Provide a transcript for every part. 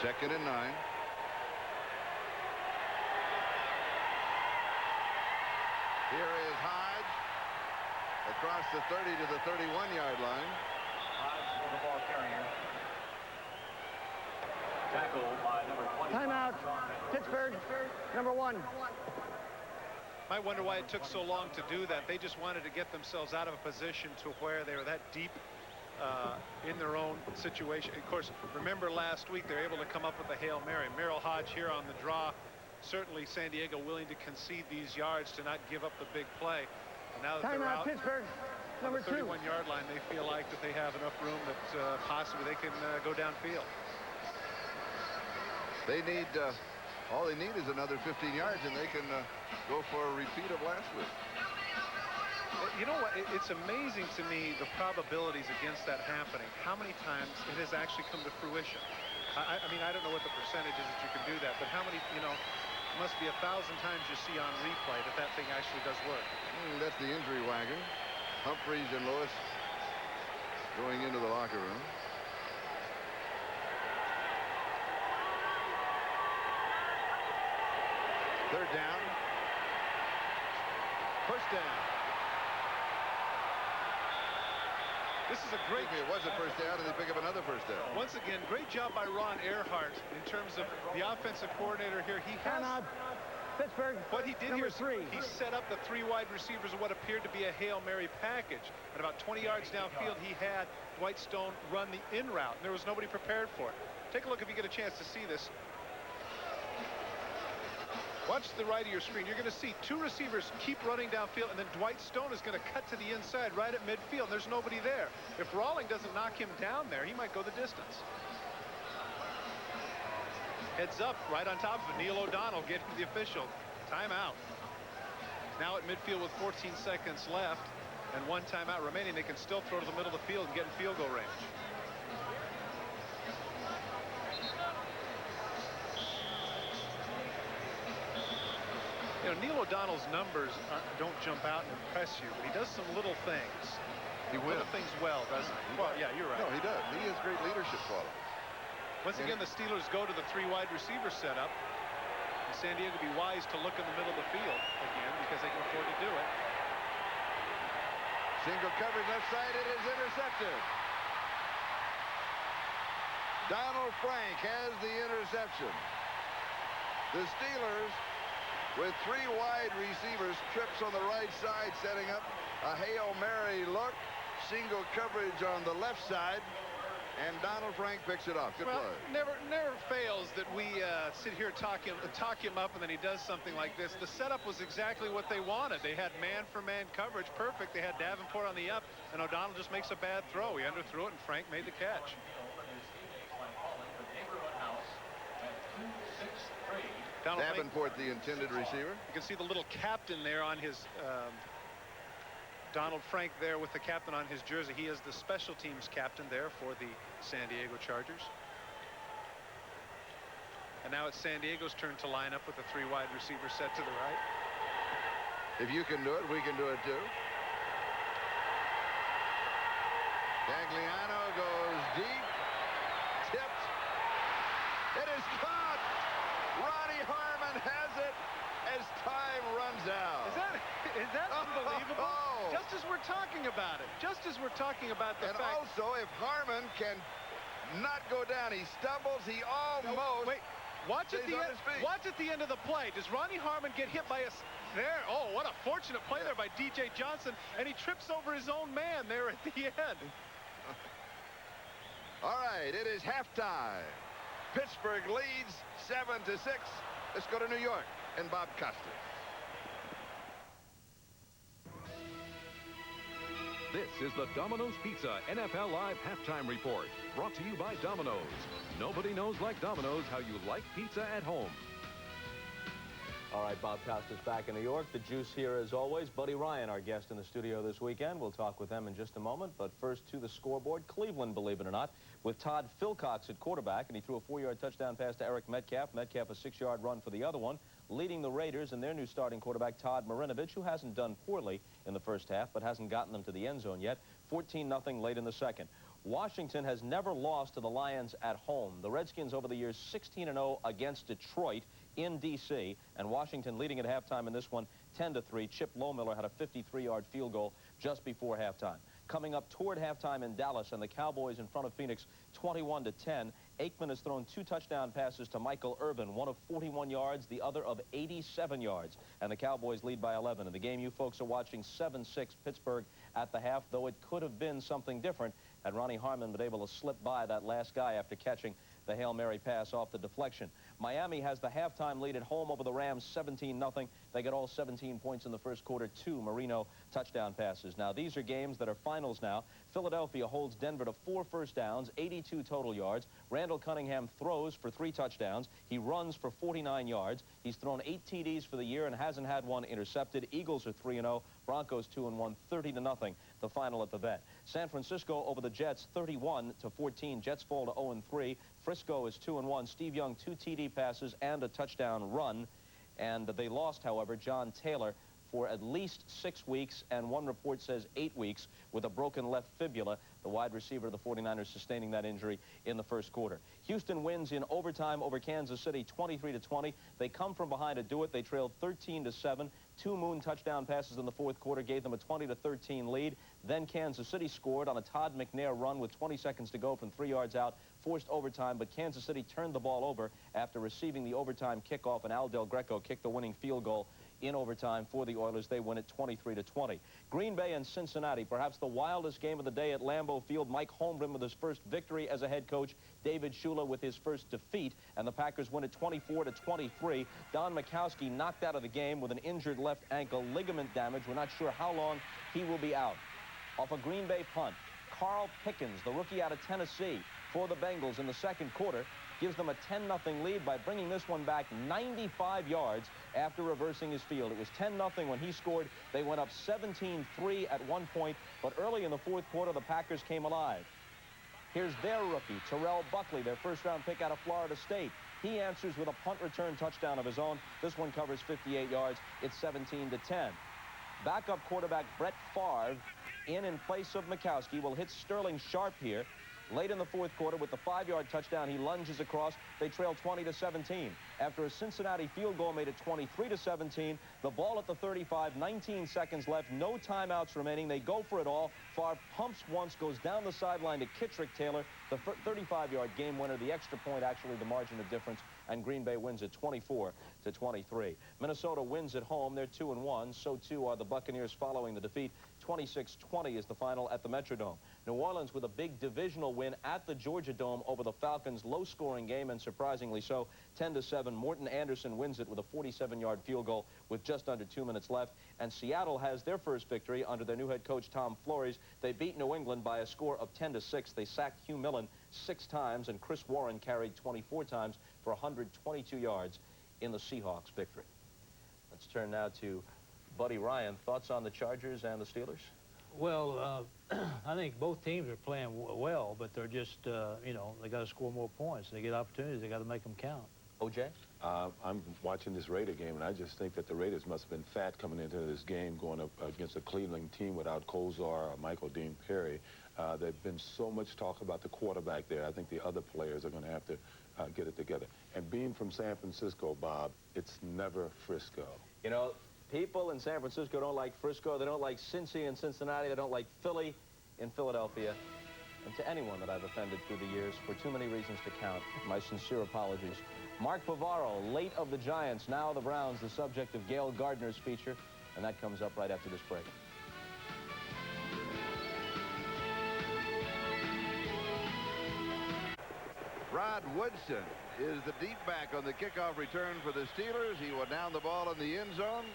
2nd and 9. Here is Hodge across the 30 to the 31-yard line. Hodge for the ball carrier. Tackle by number 20. Timeout. Pittsburgh, number 1. I wonder why it took so long to do that. They just wanted to get themselves out of a position to where they were that deep in their own situation. Of course, remember last week they were able to come up with a Hail Mary. Merrill Hodge here on the draw. Certainly San Diego willing to concede these yards to not give up the big play. And now that they're out Pittsburgh, number 2. 31-yard line, they feel like that they have enough room that possibly they can go downfield. They need all they need is another 15 yards, and they can go for a repeat of last week. You know what? It's amazing to me the probabilities against that happening. How many times it has actually come to fruition? I mean, I don't know what the percentage is that you can do that, but how many, you know, it must be 1,000 times you see on replay that that thing actually does work. That's the injury wagon. Humphreys and Lewis going into the locker room. Third down. First down. This is a great... It was a first down, and they pick up another first down. Once again, great job by Ron Earhart in terms of the offensive coordinator here. He has... Pittsburgh, what he did number here is 3. he set up the 3 wide receivers of what appeared to be a Hail Mary package. And about 20 yards downfield, he had Dwight Stone run the in route, and there was nobody prepared for it. Take a look if you get a chance to see this. Watch the right of your screen. You're going to see 2 receivers keep running downfield, and then Dwight Stone is going to cut to the inside right at midfield. There's nobody there. If Rawling doesn't knock him down there, he might go the distance. Heads up right on top of it. Neil O'Donnell getting the official. Timeout. Now at midfield with 14 seconds left and 1 timeout remaining, they can still throw to the middle of the field and get in field goal range. You know, Neil O'Donnell's numbers don't jump out and impress you, but he does some little things. He will. Little things well, doesn't he? Well, yeah, you're right. No, he does. He has great leadership qualities. Once again, the Steelers go to the 3 wide receiver setup. And San Diego be wise to look in the middle of the field again because they can afford to do it. Single coverage left side. It is intercepted. Donald Frank has the interception. The Steelers, with 3 wide receivers, trips on the right side, setting up a Hail Mary look. Single coverage on the left side, and Donald Frank picks it off. Good play. Never fails that we sit here talk him up, and then he does something like this. The setup was exactly what they wanted. They had man-for-man coverage, perfect. They had Davenport on the up, and O'Donnell just makes a bad throw. He underthrew it, and Frank made the catch. Davenport, the intended receiver. You can see the little captain there on his Donald Frank there with the captain on his jersey. He is the special teams captain there for the San Diego Chargers. And now it's San Diego's turn to line up with the 3 wide receivers set to the right. If you can do it, we can do it too. Gagliano goes deep. Tipped. It is caught. Ronnie Harmon has it as time runs out. Is that unbelievable? Just as we're talking about it. Just as we're talking about the fact. And also, if Harmon can not go down, he stumbles, he almost... Wait, watch at the end of the play. Does Ronnie Harmon get hit by a... There, oh, what a fortunate play there by DJ Johnson, and he trips over his own man there at the end. All right, it is halftime. Pittsburgh leads 7-6. Let's go to New York and Bob Costas. This is the Domino's Pizza NFL Live Halftime Report, brought to you by Domino's. Nobody knows like Domino's how you like pizza at home. All right, Bob Costas back in New York. The juice here as always. Buddy Ryan, our guest in the studio this weekend. We'll talk with them in just a moment. But first to the scoreboard. Cleveland, believe it or not, with Todd Philcox at quarterback. And he threw a 4-yard touchdown pass to Eric Metcalf. Metcalf a 6-yard run for the other one. Leading the Raiders and their new starting quarterback, Todd Marinovich, who hasn't done poorly in the first half, but hasn't gotten them to the end zone yet. 14-0 late in the second. Washington has never lost to the Lions at home. The Redskins over the years 16-0 against Detroit in D.C., and Washington leading at halftime in this one 10-3. Chip Lohmiller had a 53-yard field goal just before halftime. Coming up toward halftime in Dallas, and the Cowboys in front of Phoenix 21-10. Aikman has thrown 2 touchdown passes to Michael Irvin, one of 41 yards, the other of 87 yards. And the Cowboys lead by 11. In the game you folks are watching, 7-6 Pittsburgh at the half, though it could have been something different had Ronnie Harmon been able to slip by that last guy after catching the Hail Mary pass off the deflection. Miami has the halftime lead at home over the Rams, 17-0. They get all 17 points in the first quarter, 2 Marino touchdown passes. Now, these are games that are finals now. Philadelphia holds Denver to 4 first downs, 82 total yards. Randall Cunningham throws for 3 touchdowns. He runs for 49 yards. He's thrown 8 TDs for the year and hasn't had one intercepted. Eagles are 3-0. Broncos 2-1, 30-0, the final at the Vet. San Francisco over the Jets, 31-14. Jets fall to 0-3. Frisco is 2-1. Steve Young, 2 TD passes and a touchdown run. And they lost, however, John Taylor for at least 6 weeks, and one report says 8 weeks, with a broken left fibula. The wide receiver of the 49ers sustaining that injury in the first quarter. Houston wins in overtime over Kansas City, 23-20. They come from behind to do it. They trailed 13-7. 2 Moon touchdown passes in the fourth quarter gave them a 20-13 lead. Then Kansas City scored on a Todd McNair run with 20 seconds to go from 3 yards out, forced overtime, but Kansas City turned the ball over after receiving the overtime kickoff, and Al Del Greco kicked the winning field goal in overtime for the Oilers. They win it 23-20. Green Bay and Cincinnati, perhaps the wildest game of the day at Lambeau Field. Mike Holmgren with his first victory as a head coach. David Shula with his first defeat, and the Packers win it 24-23. Don Majkowski knocked out of the game with an injured left ankle, ligament damage. We're not sure how long he will be out. Off a Green Bay punt, Carl Pickens, the rookie out of Tennessee, for the Bengals in the second quarter, gives them a 10-0 lead by bringing this one back 95 yards after reversing his field. It was 10-0 when he scored. They went up 17-3 at one point, but early in the fourth quarter, the Packers came alive. Here's their rookie, Terrell Buckley, their first-round pick out of Florida State. He answers with a punt return touchdown of his own. This one covers 58 yards. It's 17-10. Backup quarterback Brett Favre, in place of Majkowski, will hit Sterling Sharp here. Late in the fourth quarter with the 5-yard touchdown, he lunges across. They trail 20-17. After a Cincinnati field goal made it 23-17, the ball at the 35, 19 seconds left, no timeouts remaining. They go for it all. Favre pumps once, goes down the sideline to Kittrick Taylor, the 35-yard game winner, the extra point, actually the margin of difference, and Green Bay wins it 24-23. Minnesota wins at home. They're 2-1. So too are the Buccaneers following the defeat. 26-20 is the final at the Metrodome. New Orleans with a big divisional win at the Georgia Dome over the Falcons. Low-scoring game, and surprisingly so, 10-7. Morton Anderson wins it with a 47-yard field goal with just under 2 minutes left. And Seattle has their first victory under their new head coach, Tom Flores. They beat New England by a score of 10-6. They sacked Hugh Millen 6 times, and Chris Warren carried 24 times for 122 yards in the Seahawks victory. Let's turn now to Buddy Ryan. Thoughts on the Chargers and the Steelers? Well, I think both teams are playing well, but they're just, you know, they got to score more points. They get opportunities. They got to make them count. OJ? I'm watching this Raider game, and I just think that the Raiders must have been fat coming into this game, going up against a Cleveland team without Kozar or Michael Dean Perry. There's been so much talk about the quarterback there. I think the other players are going to have to get it together. And being from San Francisco, Bob, it's never Frisco. You know, people in San Francisco don't like Frisco. They don't like Cincy and Cincinnati. They don't like Philly in Philadelphia. And to anyone that I've offended through the years, for too many reasons to count, my sincere apologies. Mark Bavaro, late of the Giants, now the Browns, the subject of Gail Gardner's feature. And that comes up right after this break. Rod Woodson is the deep back on the kickoff return for the Steelers. He will down the ball in the end zone.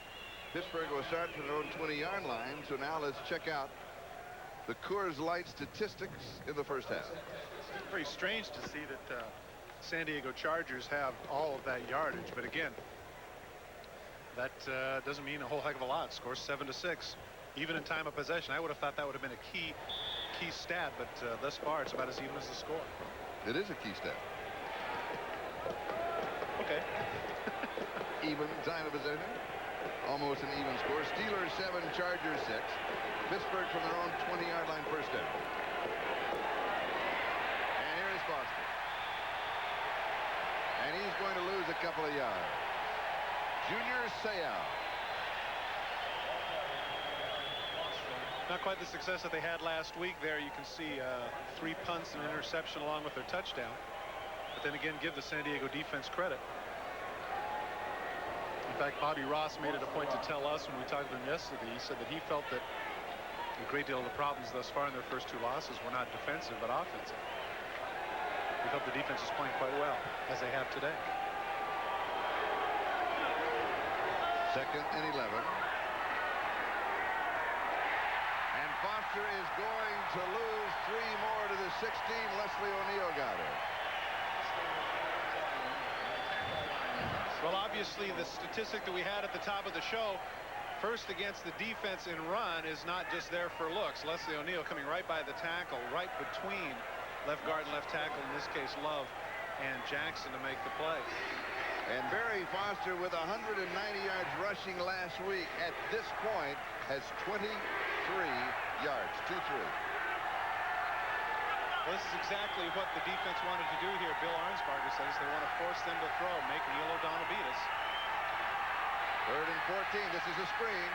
Pittsburgh will start from their own 20-yard line. So now let's check out the Coors Light statistics in the first half. It's very strange to see that San Diego Chargers have all of that yardage, but again, that doesn't mean a whole heck of a lot. Scores 7-6, even in time of possession. I would have thought that would have been a key stat, but thus far it's about as even as the score. It is a key stat. Okay. Even time of possession. Almost an even score. Steelers 7, Chargers 6. Pittsburgh from their own 20-yard line, first down. Junior Seau. Not quite the success that they had last week there. You can see 3 punts and an interception along with their touchdown. But then again, give the San Diego defense credit. In fact, Bobby Ross made it a point to tell us when we talked to him yesterday. He said that he felt that a great deal of the problems thus far in their first 2 losses were not defensive but offensive. He felt the defense is playing quite well, as they have today. 2nd and 11. And Foster is going to lose 3 more to the 16. Leslie O'Neal got it. Well, obviously, the statistic that we had at the top of the show, first against the defense in run, is not just there for looks. Leslie O'Neal coming right by the tackle, right between left guard and left tackle, in this case Love and Jackson, to make the play. And Barry Foster, with 190 yards rushing last week, at this point has 23 yards. 2-3. Well, this is exactly what the defense wanted to do here. Bill Arnsparger says they want to force them to throw, make Neil O'Donnell beat us. 3rd and 14. This is a screen.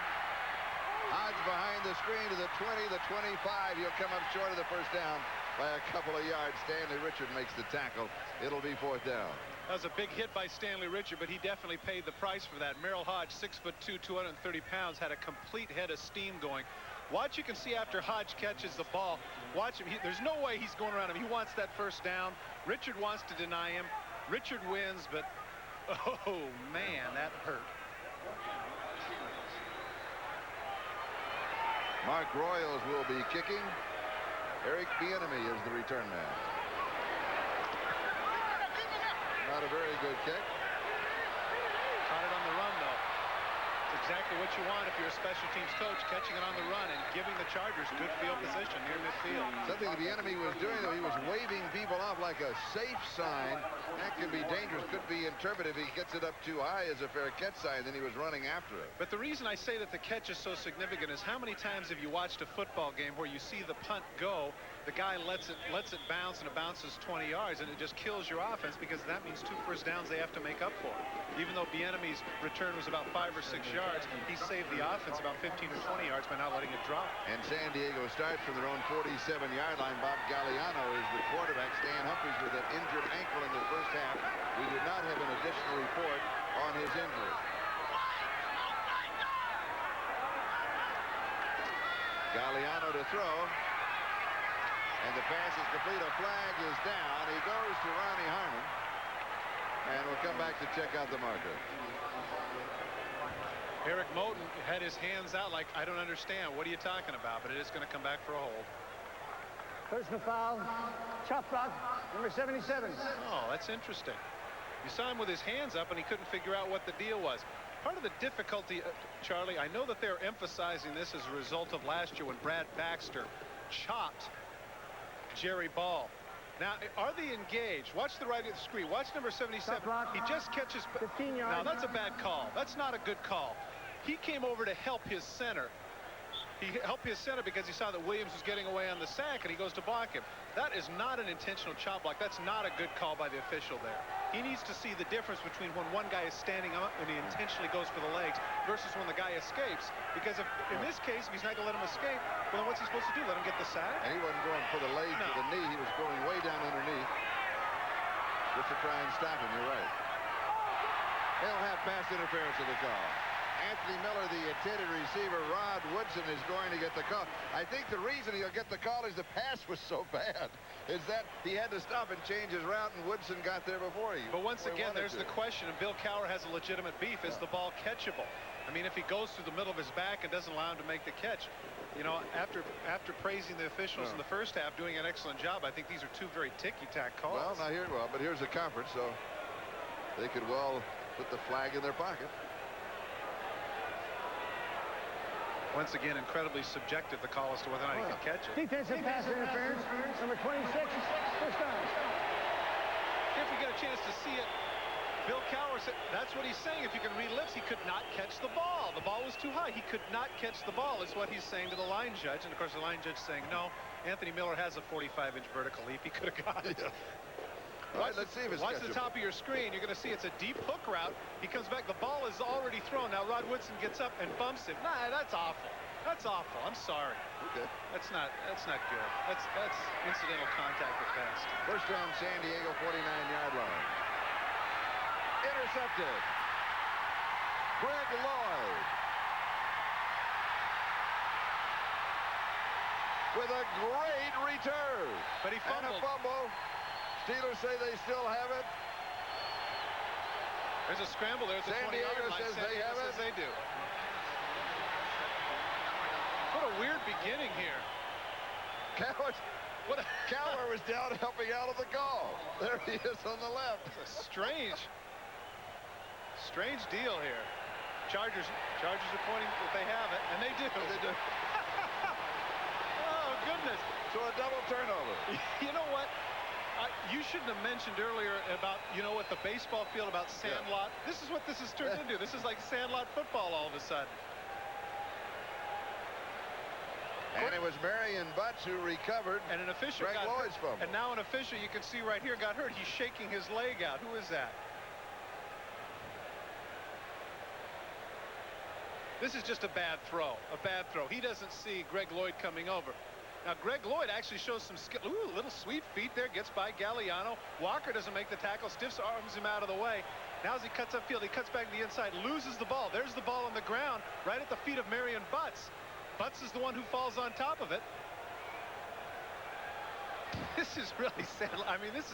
Hodge behind the screen to the 20, the 25. He'll come up short of the first down by a couple of yards. Stanley Richard makes the tackle. It'll be 4th down. That was a big hit by Stanley Richard, but he definitely paid the price for that. Merrill Hodge, 6'2", 230 pounds, had a complete head of steam going. Watch, you can see after Hodge catches the ball, watch him. There's no way he's going around him. He wants that first down. Richard wants to deny him. Richard wins, but oh man, that hurt. Mark Royals will be kicking. Eric Bieniemy is the return man. Not a very good kick. Caught it on the run, though. It's exactly what you want if you're a special teams coach, catching it on the run and giving the Chargers good field position near midfield. Something the enemy was doing, though, he was waving people off like a safe sign. That could be dangerous, could be interpreted. If he gets it up too high as a fair catch sign, then he was running after it. But the reason I say that the catch is so significant is how many times have you watched a football game where you see the punt go, the guy lets it bounce, and it bounces 20 yards, and it just kills your offense because that means 2 first downs they have to make up for. Even though Bieniemy's return was about 5 or 6 yards, he saved the offense about 15 or 20 yards by not letting it drop. And San Diego starts from their own 47-yard line. Bob Galliano is the quarterback. Stan Humphries with an injured ankle in the first half. We do not have an additional report on his injury. Galliano to throw. And the pass is complete. A flag is down. He goes to Ronnie Harmon. And we'll come back to check out the marker. Eric Moten had his hands out like, I don't understand. What are you talking about? But it is going to come back for a hold. Personal foul. Chop block. Number 77. Oh, that's interesting. You saw him with his hands up, and he couldn't figure out what the deal was. Part of the difficulty, Charlie, I know that they're emphasizing this as a result of last year when Brad Baxter chopped Jerry Ball. Now, are they engaged? Watch the right of the screen. Watch number 77. He just catches. 15 yards. Now, that's a bad call. That's not a good call. He came over to help his center. He helped his center because he saw that Williams was getting away on the sack, and he goes to block him. That is not an intentional chop block. That's not a good call by the official there. He needs to see the difference between when one guy is standing up and he intentionally goes for the legs versus when the guy escapes. Because if, in this case, if he's not going to let him escape, well, then what's he supposed to do? Let him get the sack? And he wasn't going for the leg to the knee. He was going way down underneath just to try and stop him. You're right. They'll have pass interference in the call. Anthony Miller, the intended receiver. Rod Woodson is going to get the call. I think the reason he'll get the call is the pass was so bad, is that he had to stop and change his route, and Woodson got there before he. But once again, there's the question, and Bill Cowher has a legitimate beef. Is the ball catchable? I mean, if he goes through the middle of his back and doesn't allow him to make the catch, you know, after praising the officials in the first half, doing an excellent job, I think these are 2 very ticky-tack calls. Well, now but here's the conference, so they could well put the flag in their pocket. Once again, incredibly subjective, the call as to whether or not he can catch it. Defensive pass interference. Number 26. First down. If we get a chance to see it, Bill Cowher said that's what he's saying. If you can read lips, he could not catch the ball. The ball was too high. He could not catch the ball is what he's saying to the line judge. And, of course, the line judge saying, no, Anthony Miller has a 45-inch vertical leap. He could have got it. All right, let's see if it's Watch the catchable. top of your screen. You're going to see it's a deep hook route. He comes back. The ball is already thrown. Now Rod Woodson gets up and bumps him. Nah, that's awful. That's awful. I'm sorry. Okay. That's not good. That's incidental contact at best. First down, San Diego, 49-yard line. Intercepted. Greg Lloyd with a great return. But he And a fumbled. fumble. Steelers say they still have it. There's a scramble there at the San 20-yard Diego line. says San they Diego have says it. they do. What a weird beginning here. Cowher was down helping out of the call. There he is on the left. It's a strange deal here. Chargers are pointing that they have it, and they do. They do. Oh, goodness. So a double turnover. You know what? You shouldn't have mentioned earlier about, what the baseball field about Sandlot. Yeah. This is what this has turned into. This is like Sandlot football all of a sudden. And it was Marion Butts who recovered. And an official Greg got Lloyd's hurt. fumble. And now an official, you can see right here, got hurt. He's shaking his leg out. Who is that? This is just a bad throw. He doesn't see Greg Lloyd coming over. Now, Greg Lloyd actually shows some skill. Ooh, little sweet feet there. Gets by Galliano. Walker doesn't make the tackle. Stiffs arms him out of the way. Now as he cuts upfield, he cuts back to the inside, loses the ball. There's the ball on the ground, right at the feet of Marion Butts. Butts is the one who falls on top of it. This is really sad. I mean, this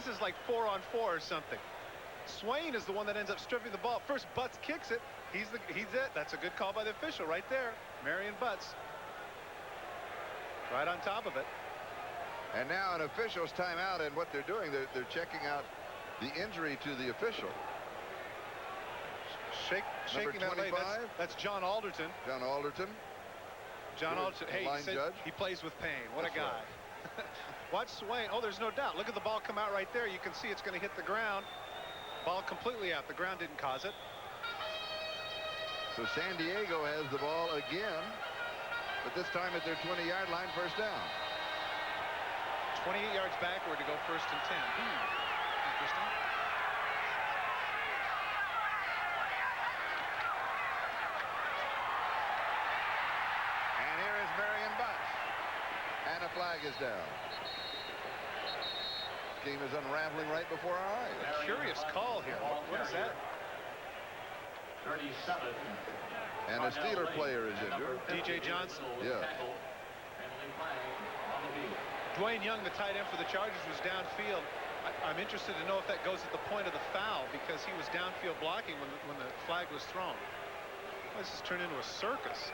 is like 4-on-4 or something. Swain is the one that ends up stripping the ball. First, Butts kicks it. He's it. That's a good call by the official right there. Marion Butts. Right on top of it. And now an official's timeout, and what they're doing, they're checking out the injury to the official. Shaking that leg. That's John Alderton. John Alderton. John Alderton. Hey, line judge. he plays with pain. What That's a guy. Right. Watch Swain. Oh, there's no doubt. Look at the ball come out right there. You can see it's going to hit the ground. Ball completely out. The ground didn't cause it. So San Diego has the ball again, but this time at their 20-yard line, first down. 28 yards backward to go first and 10. Interesting. And here is Marion Butts. And a flag is down. This game is unraveling right before our eyes. A curious call here. What is that? 37. And a Steeler player is injured. DJ Johnson. Yeah. Dwayne Young, the tight end for the Chargers, was downfield. I'm interested to know if that goes at the point of the foul, because he was downfield blocking when the flag was thrown. This has turned into a circus.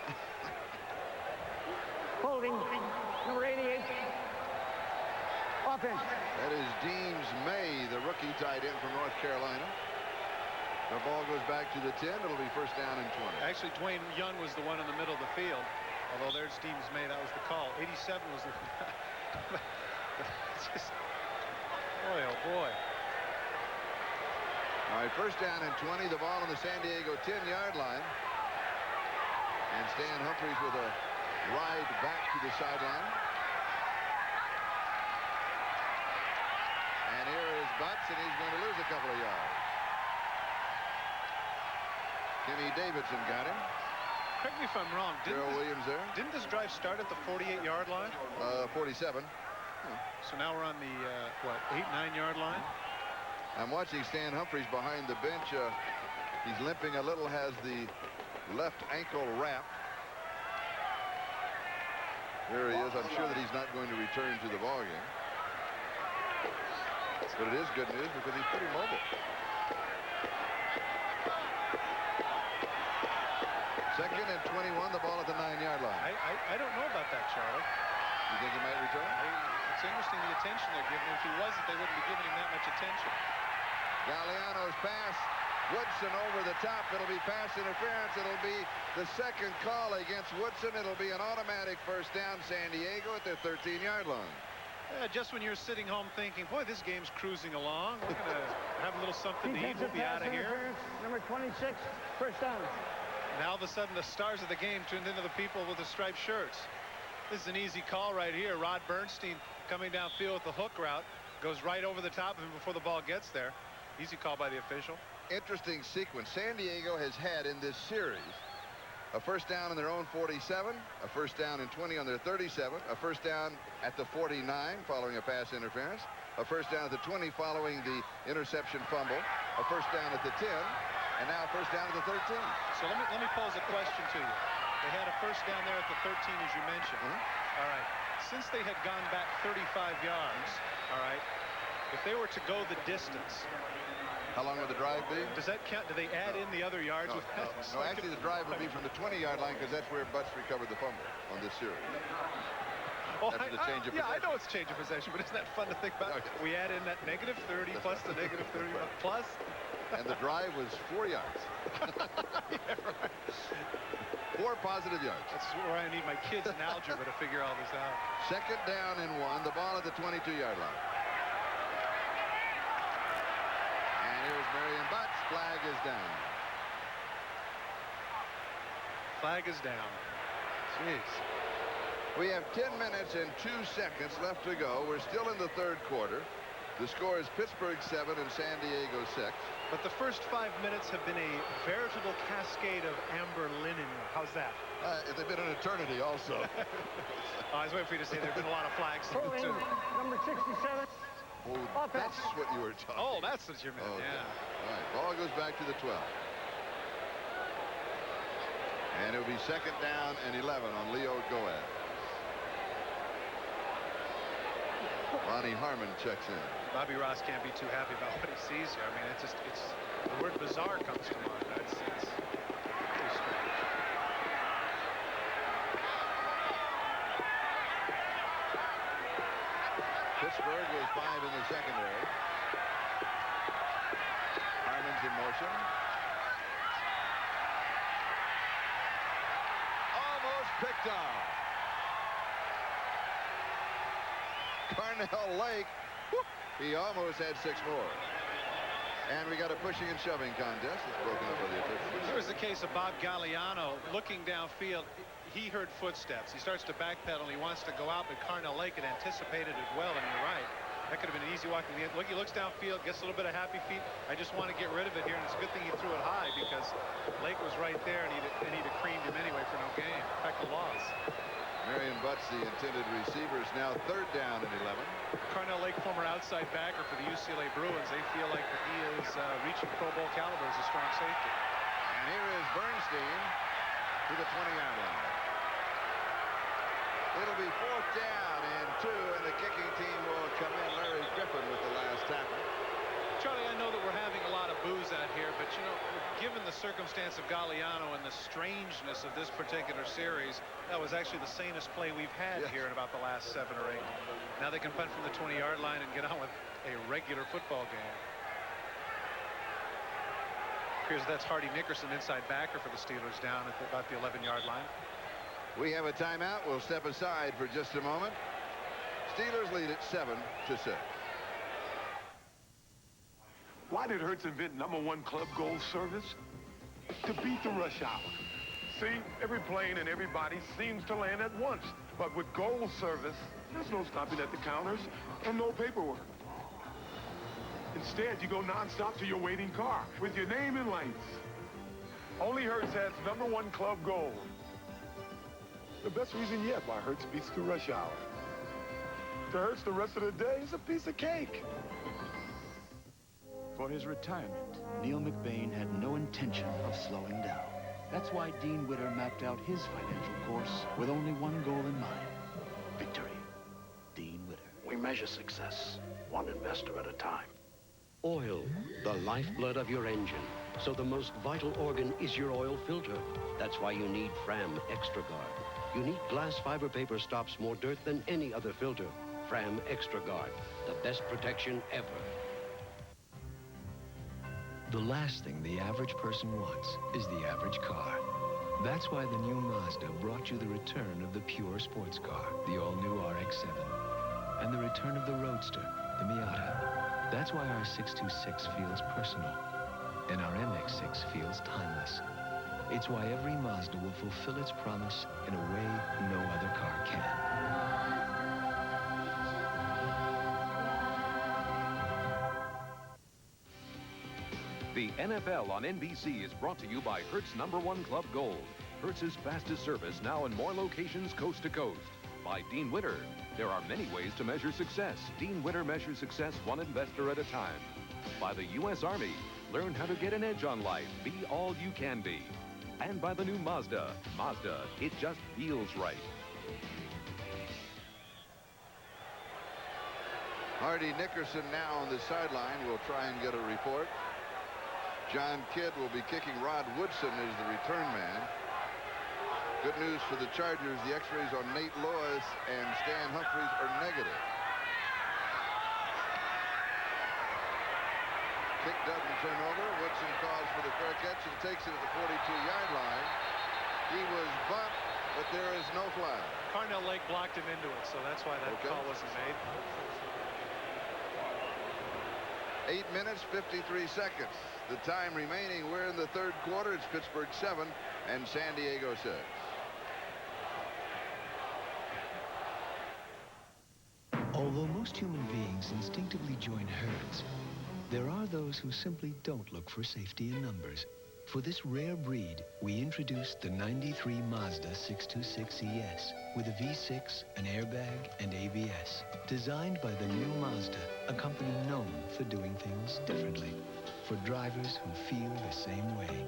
Holding, number 88. Offense. That is Deems May, the rookie tight end from North Carolina. The ball goes back to the 10. It'll be first down and 20. Actually, Dwayne Young was the one in the middle of the field. Although there's Deems May, that was the call. 87 was the... It's just... Boy, oh boy. All right, first down and 20. The ball on the San Diego 10-yard line. And Stan Humphries with a ride back to the sideline. And here is Butts, and he's going to lose a couple of yards. Kenny Davidson got him. Correct me if I'm wrong. Darrell Williams there. Didn't this drive start at the 48-yard line? 47. So now we're on the, 8-9-yard line? I'm watching Stan Humphries behind the bench. He's limping a little, has the left ankle wrapped. There he is. I'm sure that he's not going to return to the ballgame. But it is good news because he's pretty mobile. Second and 21, the ball at the 9-yard line. I don't know about that, Charlie. You think he might return? It's interesting the attention they're giving him. If he wasn't, they wouldn't be giving him that much attention. Galliano's pass. Woodson over the top. It'll be pass interference. It'll be the second call against Woodson. It'll be an automatic first down, San Diego at their 13-yard line. Just when you're sitting home thinking, boy, this game's cruising along. We're going to have a little something to eat. We'll be out of here. Number 26, first down. Now all of a sudden the stars of the game turned into the people with the striped shirts. This is an easy call right here. Rod Bernstein coming downfield with the hook route. Goes right over the top of him before the ball gets there. Easy call by the official. Interesting sequence. San Diego has had in this series a first down in their own 47, a first down and 20 on their 37, a first down at the 49 following a pass interference, a first down at the 20 following the interception fumble, a first down at the 10, and now a first down at the 13. So let me pose a question to you. They had a first down there at the 13, as you mentioned. All right. Since they had gone back 35 yards, all right, if they were to go the distance, how long would the drive be? Does that count? Do they add in the other yards with that? No, actually the drive would be from the 20-yard line because that's where Butts recovered the fumble on this series. Oh, That's the change of yeah, I possession. know it's change of possession, but isn't that fun to think about? Okay. We add in that -30 plus the -30 plus. And the drive was 4 yards. Yeah, right. 4 positive yards. That's where I need my kids in algebra to figure all this out. Second down and 1. The ball at the 22-yard line. And here's Marion Butts. Flag is down. Flag is down. Jeez. We have 10 minutes and 2 seconds left to go. We're still in the third quarter. The score is Pittsburgh 7 and San Diego 6. But the first 5 minutes have been a veritable cascade of amber linen. How's that? They've been an eternity also. I was waiting for you to say there have been a lot of flags. Throwing number 67. Oh, that's what you were talking. Oh, that's what you meant, Okay. yeah. All right, ball goes back to the 12. And it'll be second down and 11 on Leo Goaz. Ronnie Harmon checks in. Bobby Ross can't be too happy about what he sees here. I mean, it's the word bizarre comes to mind. It's pretty strange. Pittsburgh was 5 in the secondary. Harmon's in motion. Almost picked off. Carnell Lake, whoop, he almost had 6 more. And we got a pushing and shoving contest. It's broken up by the officials. Here was the case of Bob Galliano looking downfield. He heard footsteps. He starts to backpedal. He wants to go out, but Carnell Lake had anticipated it well, and you're right. That could have been an easy walk to the end. Look, he looks downfield, gets a little bit of happy feet. I just want to get rid of it here, and it's a good thing he threw it high because Lake was right there, and he'd have creamed him anyway for no gain. In fact, a loss. Marion Butts, the intended receiver, is now third down and 11. Carnell Lake, former outside backer for the UCLA Bruins. They feel like that he is reaching Pro Bowl caliber as a strong safety. And here is Bernstein to the 20-yard line. It'll be fourth down and 2, and the kicking team will come in. Larry Griffin with the last tackle. Charlie, I know that we're having a lot of boos out here, but, you know, given the circumstance of Galliano and the strangeness of this particular series, that was actually the sanest play we've had here in about the last 7 or 8. Now they can punt from the 20-yard line and get on with a regular football game. Here's that's Hardy Nickerson, inside backer for the Steelers, down at about the 11-yard line. We have a timeout. We'll step aside for just a moment. Steelers lead it 7-6. Why did Hertz invent #1 club goal service? To beat the rush hour. See, every plane and everybody seems to land at once. But with goal service, there's no stopping at the counters and no paperwork. Instead, you go nonstop to your waiting car with your name in lights. Only Hertz has #1 club goal. The best reason yet why Hertz beats the rush hour. To Hertz, the rest of the day is a piece of cake. For his retirement, Neil McBain had no intention of slowing down. That's why Dean Witter mapped out his financial course with only one goal in mind: victory. Dean Witter. We measure success, one investor at a time. Oil, the lifeblood of your engine. So the most vital organ is your oil filter. That's why you need Fram Extra Guard. Unique glass fiber paper stops more dirt than any other filter. Fram Extra Guard, the best protection ever. The last thing the average person wants is the average car. That's why the new Mazda brought you the return of the pure sports car, the all-new RX-7, and the return of the Roadster, the Miata. That's why our 626 feels personal, and our MX-6 feels timeless. It's why every Mazda will fulfill its promise in a way no other car can. The NFL on NBC is brought to you by Hertz #1 Club Gold. Hertz's fastest service now in more locations coast to coast. By Dean Witter. There are many ways to measure success. Dean Witter measures success one investor at a time. By the U.S. Army. Learn how to get an edge on life. Be all you can be. And by the new Mazda. Mazda, it just feels right. Hardy Nickerson now on the sideline. We'll try and get a report. John Kidd will be kicking. Rod Woodson is the return man. Good news for the Chargers. The x-rays on Nate Lois and Stan Humphries are negative. Kick doesn't turn over. Woodson calls for the fair catch and takes it at the 42-yard line. He was bumped, but there is no flag. Carnell Lake blocked him into it, so that's why that call wasn't made. 8 minutes, 53 seconds. The time remaining. We're in the third quarter. It's Pittsburgh 7 and San Diego 6. Although most human beings instinctively join herds, there are those who simply don't look for safety in numbers. For this rare breed, we introduced the '93 Mazda 626 ES with a V6, an airbag, and ABS. Designed by the new Mazda, a company known for doing things differently. For drivers who feel the same way.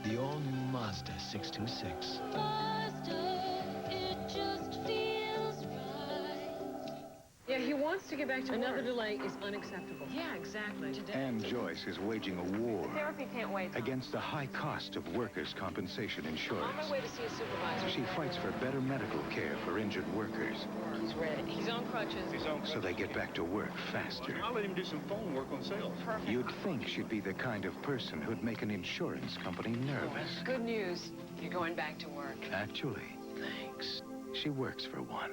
The all-new Mazda 626. Mazda, it just feels right. Yeah, he wants to get back to Another delay is unacceptable. Yeah, exactly. Ann Joyce is waging a war Therapy can't wait. against the high cost of workers' compensation On insurance. my way to see a supervisor. She fights for better medical care for injured workers He's ready. He's on crutches. so they get back to work faster. I'll let him do some phone work on sales. Perfect. You'd think she'd be the kind of person who'd make an insurance company nervous. Good news. You're going back to work. Actually, thanks. She works for one.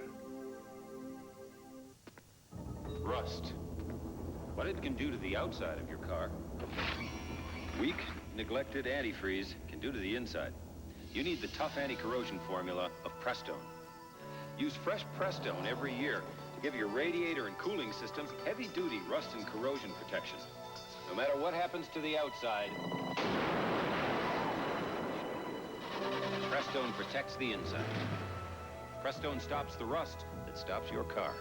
Rust. What it can do to the outside of your car, weak, neglected antifreeze can do to the inside. You need the tough anti-corrosion formula of Prestone. Use fresh Prestone every year to give your radiator and cooling systems heavy-duty rust and corrosion protection. No matter what happens to the outside, Prestone protects the inside. Prestone stops the rust that stops your car.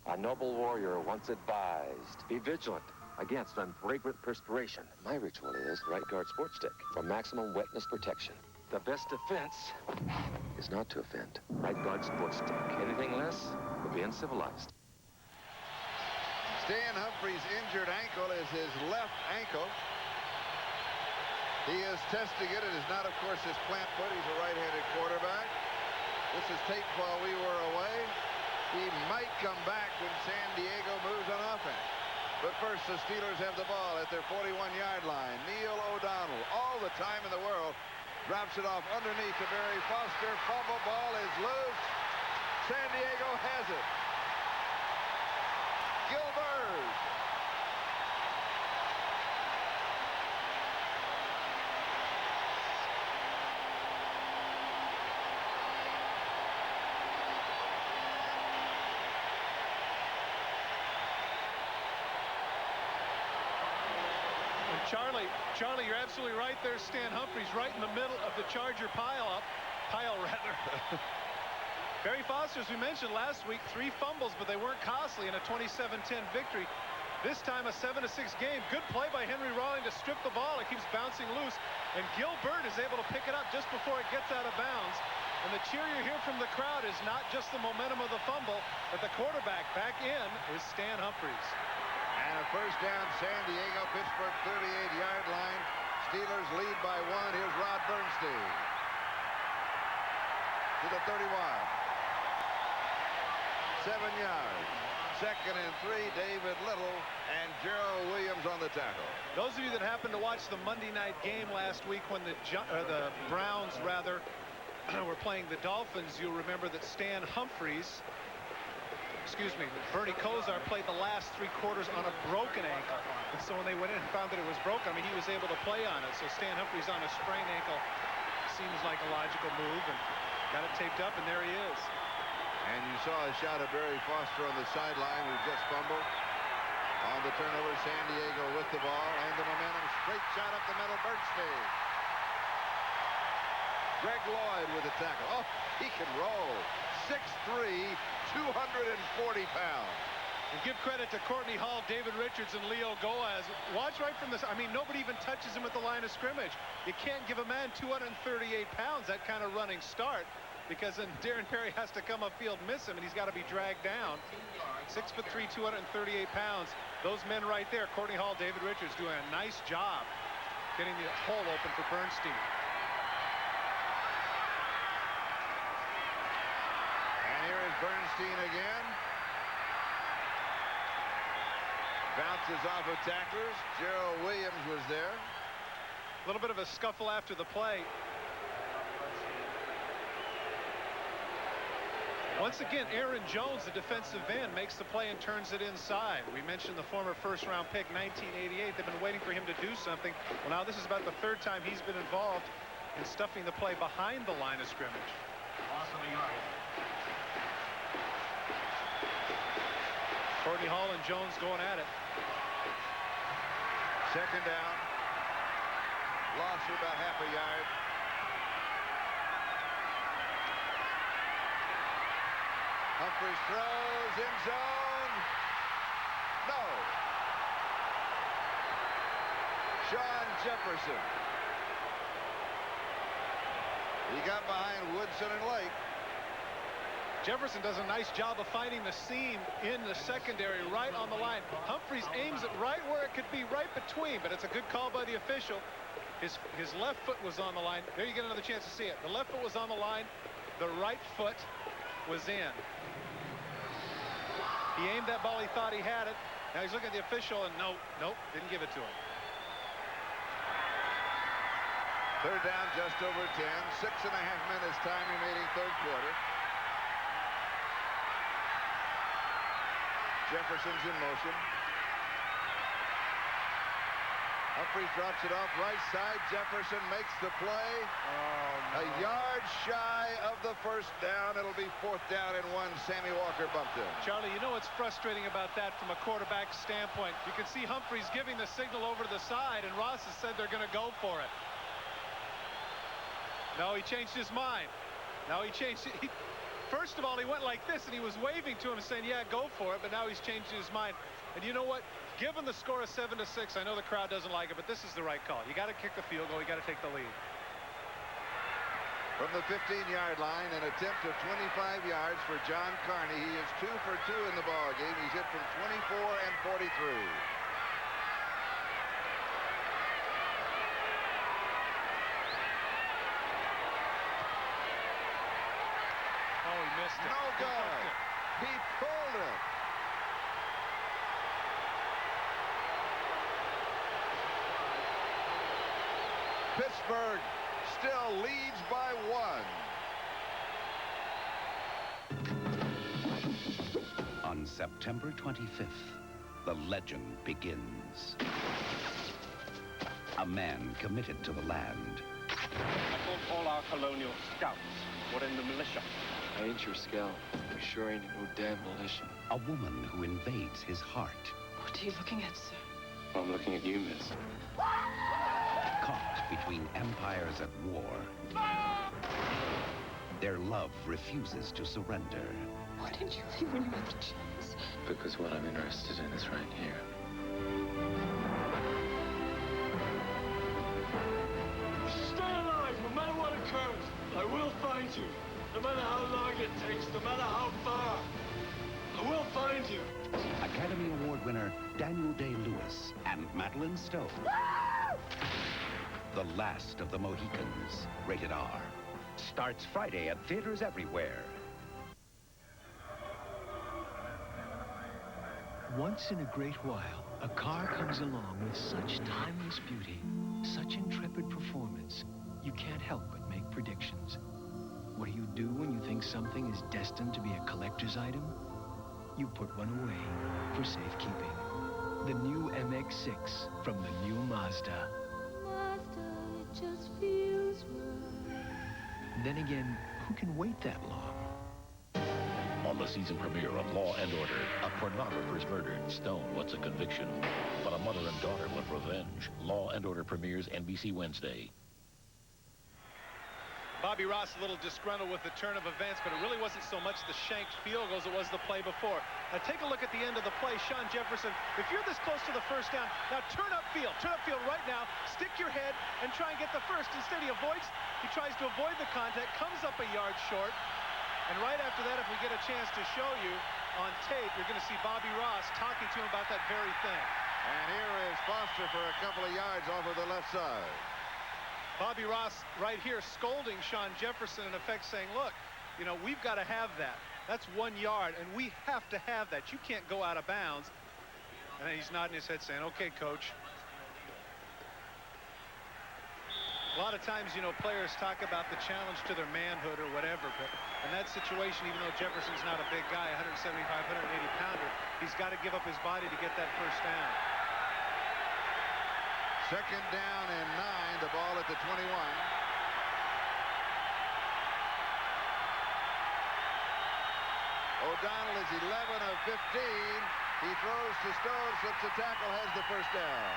A noble warrior once advised, be vigilant against unfragrant perspiration. My ritual is Right Guard Sports Stick for maximum wetness protection. The best defense is not to offend. Right Guard Sports Stick. Anything less would be uncivilized. Stan Humphries' injured ankle is his left ankle. He is testing it. It is not, of course, his plant foot. He's a right-handed quarterback. This is taped while we were away. He might come back when San Diego moves on offense. But first, the Steelers have the ball at their 41-yard line. Neil O'Donnell, all the time in the world, drops it off underneath to Barry Foster. Fumble ball is loose. San Diego has it. Gilbert. Charlie, you're absolutely right there. Stan Humphries right in the middle of the Charger pile. Barry Foster, as we mentioned last week, 3 fumbles, but they weren't costly in a 27-10 victory. This time a 7-6 game. Good play by Henry Rawling to strip the ball. It keeps bouncing loose, and Gilbert is able to pick it up just before it gets out of bounds. And the cheer you hear from the crowd is not just the momentum of the fumble, but the quarterback back in is Stan Humphries. And a first down, San Diego, Pittsburgh 38-yard line. Steelers lead by 1. Here's Rod Bernstein to the 31. 7 yards. 2nd and 3, David Little and Gerald Williams on the tackle. Those of you that happened to watch the Monday night game last week when the Browns, were playing the Dolphins, you'll remember that Stan Humphries, Bernie Kosar played the last 3 quarters on a broken ankle. And so when they went in and found that it was broken, he was able to play on it. So Stan Humphries on a sprained ankle seems like a logical move, and got it taped up, and there he is. And you saw a shot of Barry Foster on the sideline who just fumbled. On the turnover. San Diego with the ball and the momentum. Straight shot up the middle. Bernstein. Greg Lloyd with the tackle. Oh, he can roll. 6'3", 240 pounds. And give credit to Courtney Hall, David Richards, and Leo Goaz. Watch right from this. I mean, nobody even touches him at the line of scrimmage. You can't give a man 238 pounds that kind of running start, because then Darren Perry has to come upfield, miss him, and he's got to be dragged down. 6'3", 238 pounds. Those men right there, Courtney Hall, David Richards, doing a nice job getting the hole open for Bernstein. And here is Bernstein again. Bounces off of tacklers. Gerald Williams was there. A little bit of a scuffle after the play. Once again, Aaron Jones, the defensive end, makes the play and turns it inside. We mentioned the former first-round pick, 1988. They've been waiting for him to do something. Well, now this is about the third time he's been involved in stuffing the play behind the line of scrimmage. Courtney Hall and Jones going at it. Second down. Lost for about half a yard. Humphries throws in zone. No. Sean Jefferson. He got behind Woodson and Lake. Jefferson does a nice job of finding the seam in the secondary right on the line. Humphries aims it right where it could be, right between, but it's a good call by the official. His left foot was on the line. There you get another chance to see it. The left foot was on the line. The right foot was in. He aimed that ball. He thought he had it. Now he's looking at the official, and nope, didn't give it to him. Third down, just over 10. 6.5 minutes time remaining, third quarter. Jefferson's in motion. Humphries drops it off right side. Jefferson makes the play. A yard shy of the first down. It'll be 4th down and 1. Sammy Walker bumped in. Charlie, you know what's frustrating about that from a quarterback standpoint? You can see Humphries giving the signal over to the side, and Ross has said they're going to go for it. No, he changed his mind. No, he changed it. First of all, he went like this, and he was waving to him saying, yeah, go for it, but now he's changed his mind. And you know what? Given the score of 7-6, I know the crowd doesn't like it, but this is the right call. You got to kick the field goal. You got to take the lead. From the 15-yard line, an attempt of 25 yards for John Carney. He is 2 for 2 in the ball game. He's hit from 24 and 43. Missed it. No good. He pulled it. Pittsburgh still leads by 1. On September 25th, the legend begins. A man committed to the land. I thought all our colonial scouts were in the militia. I ain't your scout. You sure ain't no damn militia. A woman who invades his heart. What are you looking at, sir? I'm looking at you, miss. Caught between empires at war. Their love refuses to surrender. Why didn't you leave when you had the chance? Because what I'm interested in is right here. Stay alive, no matter what occurs. I will find you. No matter how long it takes, no matter how far, I will find you. Academy Award winner Daniel Day-Lewis and Madeline Stowe. The Last of the Mohicans, rated R. Starts Friday at theaters everywhere. Once in a great while, a car comes along with such timeless beauty, such intrepid performance, you can't help but make predictions. What do you do when you think something is destined to be a collector's item? You put one away for safekeeping. The new MX-6 from the new Mazda. Mazda, it just feels right. Then again, who can wait that long? on the season premiere of Law and Order. A pornographer's murdered. Stone, what's a conviction? But a mother and daughter want revenge. Law and Order premieres NBC Wednesday. Bobby Ross a little disgruntled with the turn of events, but it really wasn't so much the shanked field goals, it was the play before. Now take a look at the end of the play. Sean Jefferson, if you're this close to the first down, now turn upfield right now, stick your head and try and get the first. Instead he tries to avoid the contact, comes up a yard short, and right after that, if we get a chance to show you on tape, you're going to see Bobby Ross talking to him about that very thing. And here is Foster for a couple of yards off of the left side. Bobby Ross right here scolding Sean Jefferson, in effect saying, look, you know, we've got to have that. That's 1 yard, and we have to have that. You can't go out of bounds. And then he's nodding his head saying, okay, coach. A lot of times, you know, players talk about the challenge to their manhood or whatever, but in that situation, even though Jefferson's not a big guy, 175, 180-pounder, he's got to give up his body to get that first down. Second down and 9, the ball at the 21. O'Donnell is 11 of 15. He throws to Stone, slips a tackle, has the first down.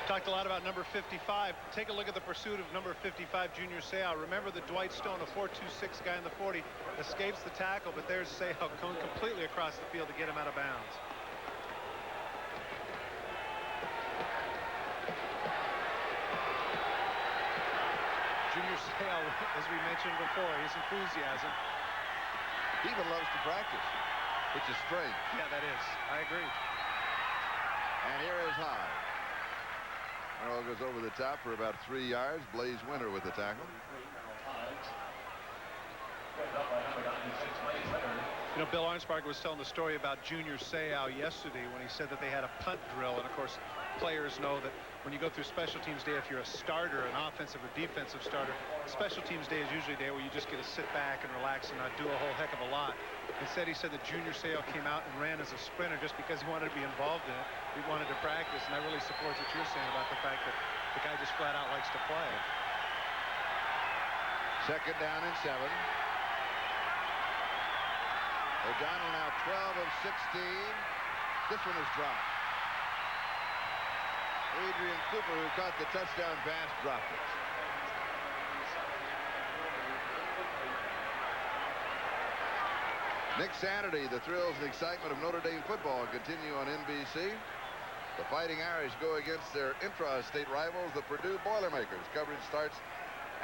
Talked a lot about number 55. Take a look at the pursuit of number 55, Junior Seau. Remember that Dwight Stone, a 4.26 guy in the 40, escapes the tackle, but there's Seau going completely across the field to get him out of bounds. Junior Seau, as we mentioned before, his enthusiasm. He even loves to practice, which is strange. Yeah, that is. I agree. And here is High. Earl goes over the top for about 3 yards. Blaze Winter with the tackle. You know, Bill Arnsparger was telling the story about Junior Seau yesterday when he said that they had a punt drill. And, of course, players know that when you go through special teams day, if you're a starter, an offensive or defensive starter, special teams day is usually a day where you just get to sit back and relax and not do a whole heck of a lot. Instead, he said that Junior Seau came out and ran as a sprinter just because he wanted to be involved in it. He wanted to practice, and that really supports what you're saying about the fact that the guy just flat out likes to play. Second down and 7. O'Donnell now 12 of 16. This one is dropped. Adrian Cooper, who caught the touchdown pass, dropped it. Next Saturday, the thrills and excitement of Notre Dame football continue on NBC. The Fighting Irish go against their intra-state rivals, the Purdue Boilermakers. Coverage starts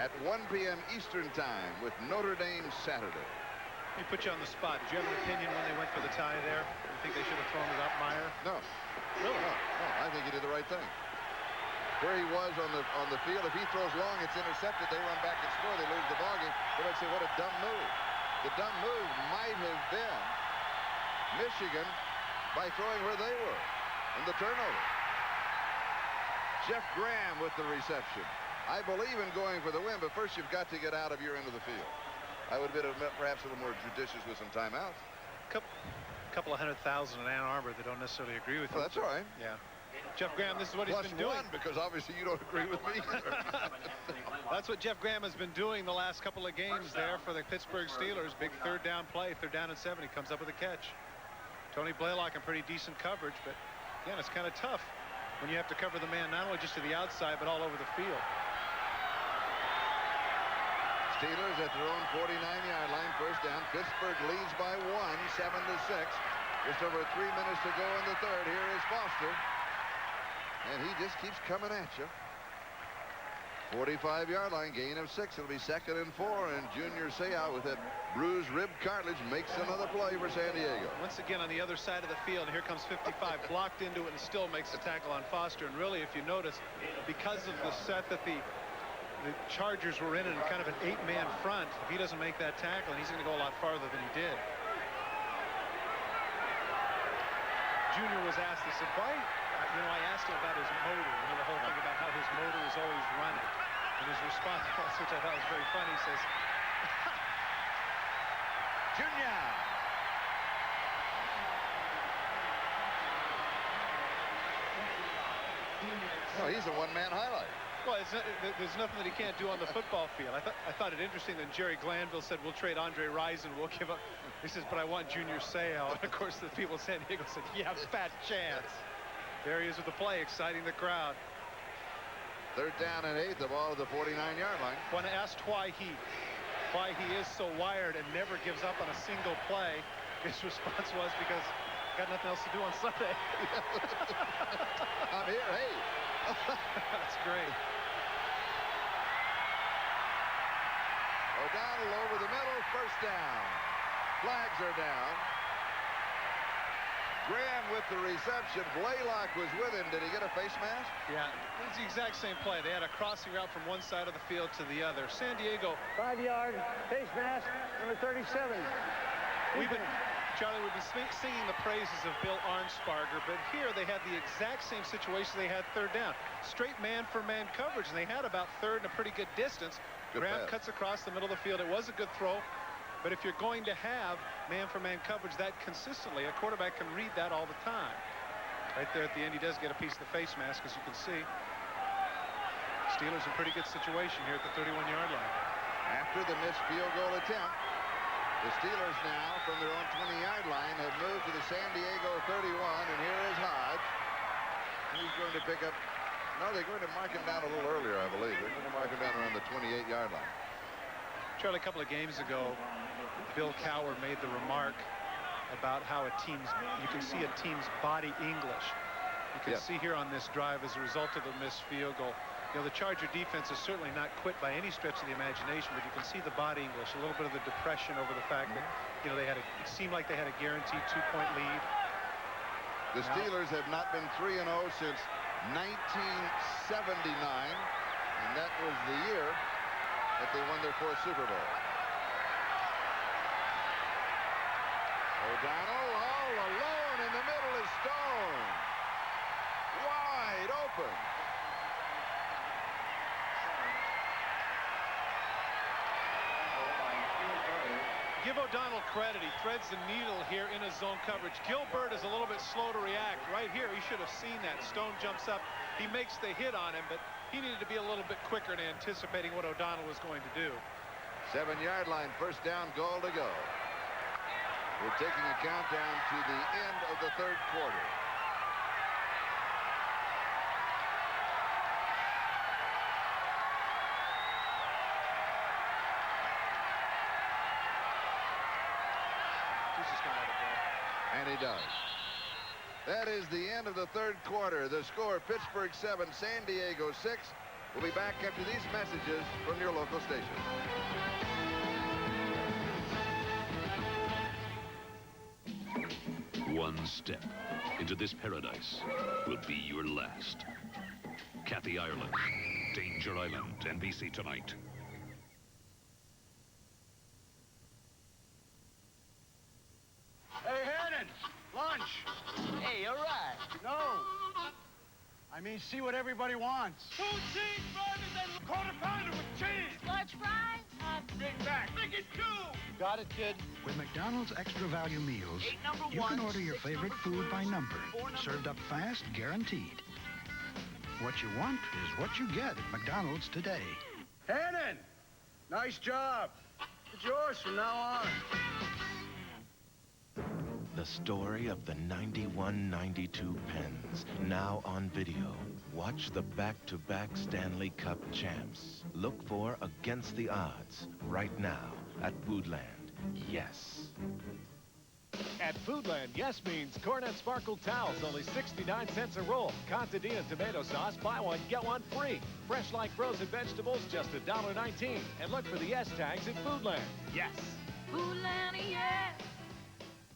at 1 p.m. Eastern Time with Notre Dame Saturday. Let me put you on the spot. Did you have an opinion when they went for the tie there? You think they should have thrown it up, Meyer? No. Really? No. I think he did the right thing. Where he was on the field, if he throws long, it's intercepted. They run back and score. They lose the ballgame. They might say, what a dumb move. The dumb move might have been Michigan by throwing where they were and the turnover. Jeff Graham with the reception. I believe in going for the win, but first you've got to get out of your end of the field. I would have been perhaps a little more judicious with some timeouts. Couple of 100,000 in Ann Arbor that don't necessarily agree with you. Well, that's all right. Yeah. Jeff Graham, this is what he's been doing. +1, because obviously you don't agree with me either. That's what Jeff Graham has been doing the last couple of games there for the Pittsburgh Steelers. Big third down play, 3rd down and 7. He comes up with a catch. Tony Blaylock in pretty decent coverage, but again, it's kind of tough when you have to cover the man not only just to the outside, but all over the field. Steelers at their own 49-yard line, first down. Pittsburgh leads by 1, 7-6. Just over 3 minutes to go in the third. Here is Foster. And he just keeps coming at you. 45-yard line, gain of 6. It'll be 2nd and 4, and Junior Seau with that bruised rib cartilage makes another play for San Diego. Once again on the other side of the field, here comes 55, blocked into it and still makes the tackle on Foster. And really, if you notice, because of the set that the Chargers were in kind of an 8-man front, if he doesn't make that tackle, he's going to go a lot farther than he did. Junior was asked, he said, why? I asked him about his motor, the whole thing about how his motor is always running. And his response, which I thought was very funny, he says, Junior! No, he's a one-man highlight. Well, there's nothing that he can't do on the football field. I thought it interesting that Jerry Glanville said, we'll trade Andre Rison, we'll give up. He says, but I want Junior Seau. And of course, the people of San Diego said, yeah, fat chance. There he is with the play, exciting the crowd. 3rd down and 8, the ball at the 49-yard line. When asked why he is so wired and never gives up on a single play, his response was, because got nothing else to do on Sunday. I'm here, hey. That's great. O'Donnell over the middle, 1st down. Flags are down. Graham with the reception. Blaylock was with him. Did he get a face mask? Yeah, it's the exact same play. They had a crossing route from one side of the field to the other. San Diego. 5-yard face mask, number 37. Charlie, we've been singing the praises of Bill Arnsparger, but here they had the exact same situation they had 3rd down. Straight man-for-man coverage, and they had about 3rd and a pretty good distance. Graham cuts across the middle of the field. It was a good throw, but if you're going to have man-for-man coverage that consistently, a quarterback can read that all the time. Right there at the end, he does get a piece of the face mask, as you can see. Steelers in pretty good situation here at the 31-yard line. After the missed field goal attempt, the Steelers now, from their own 20-yard line, have moved to the San Diego 31, and here is Hodge. He's going to pick up... No, they're going to mark him down a little earlier, I believe. They're going to mark him down around the 28-yard line. Charlie, a couple of games ago, Bill Cowher made the remark about how you can see a team's body English. You can see here on this drive as a result of the missed field goal. You know, the Charger defense is certainly not quit by any stretch of the imagination, but you can see the body English, a little bit of the depression over the fact that, you know, it seemed like they had a guaranteed 2-point lead. The Steelers have not been 3-0 since 1979, and that was the year that they won their 4th Super Bowl. O'Donnell all alone in the middle is Stone. Wide open. Give O'Donnell credit. He threads the needle here in his zone coverage. Gilbert is a little bit slow to react. Right here, he should have seen that. Stone jumps up. He makes the hit on him, but he needed to be a little bit quicker in anticipating what O'Donnell was going to do. 7-yard line, 1st down, goal to go. We're taking a countdown to the end of the 3rd quarter. And he does. That is the end of the 3rd quarter. The score, Pittsburgh 7, San Diego 6. We'll be back after these messages from your local station. One step into this paradise will be your last. Kathy Ireland, Danger Island, NBC Tonight. Hey, Hannon, lunch. Hey, all right. No. I mean, see what everybody wants. 2 cheeseburgers and quarter pounder with cheese. Large fries? Big Mac. Make it 2. Got it, kid. With McDonald's extra value meals, you can order your favorite food by number. Served up fast, guaranteed. What you want is what you get at McDonald's today. Hannon, nice job. It's yours from now on. The story of the 91-92 Pens, now on video. Watch the back-to-back Stanley Cup champs. Look for Against the Odds right now at Foodland. Yes. At Foodland, yes means Cornet Sparkle Towels, only 69 cents a roll. Contadina tomato sauce, buy one, get one free. Fresh like frozen vegetables, just $1.19. And look for the yes tags at Foodland. Yes. Foodland, yes.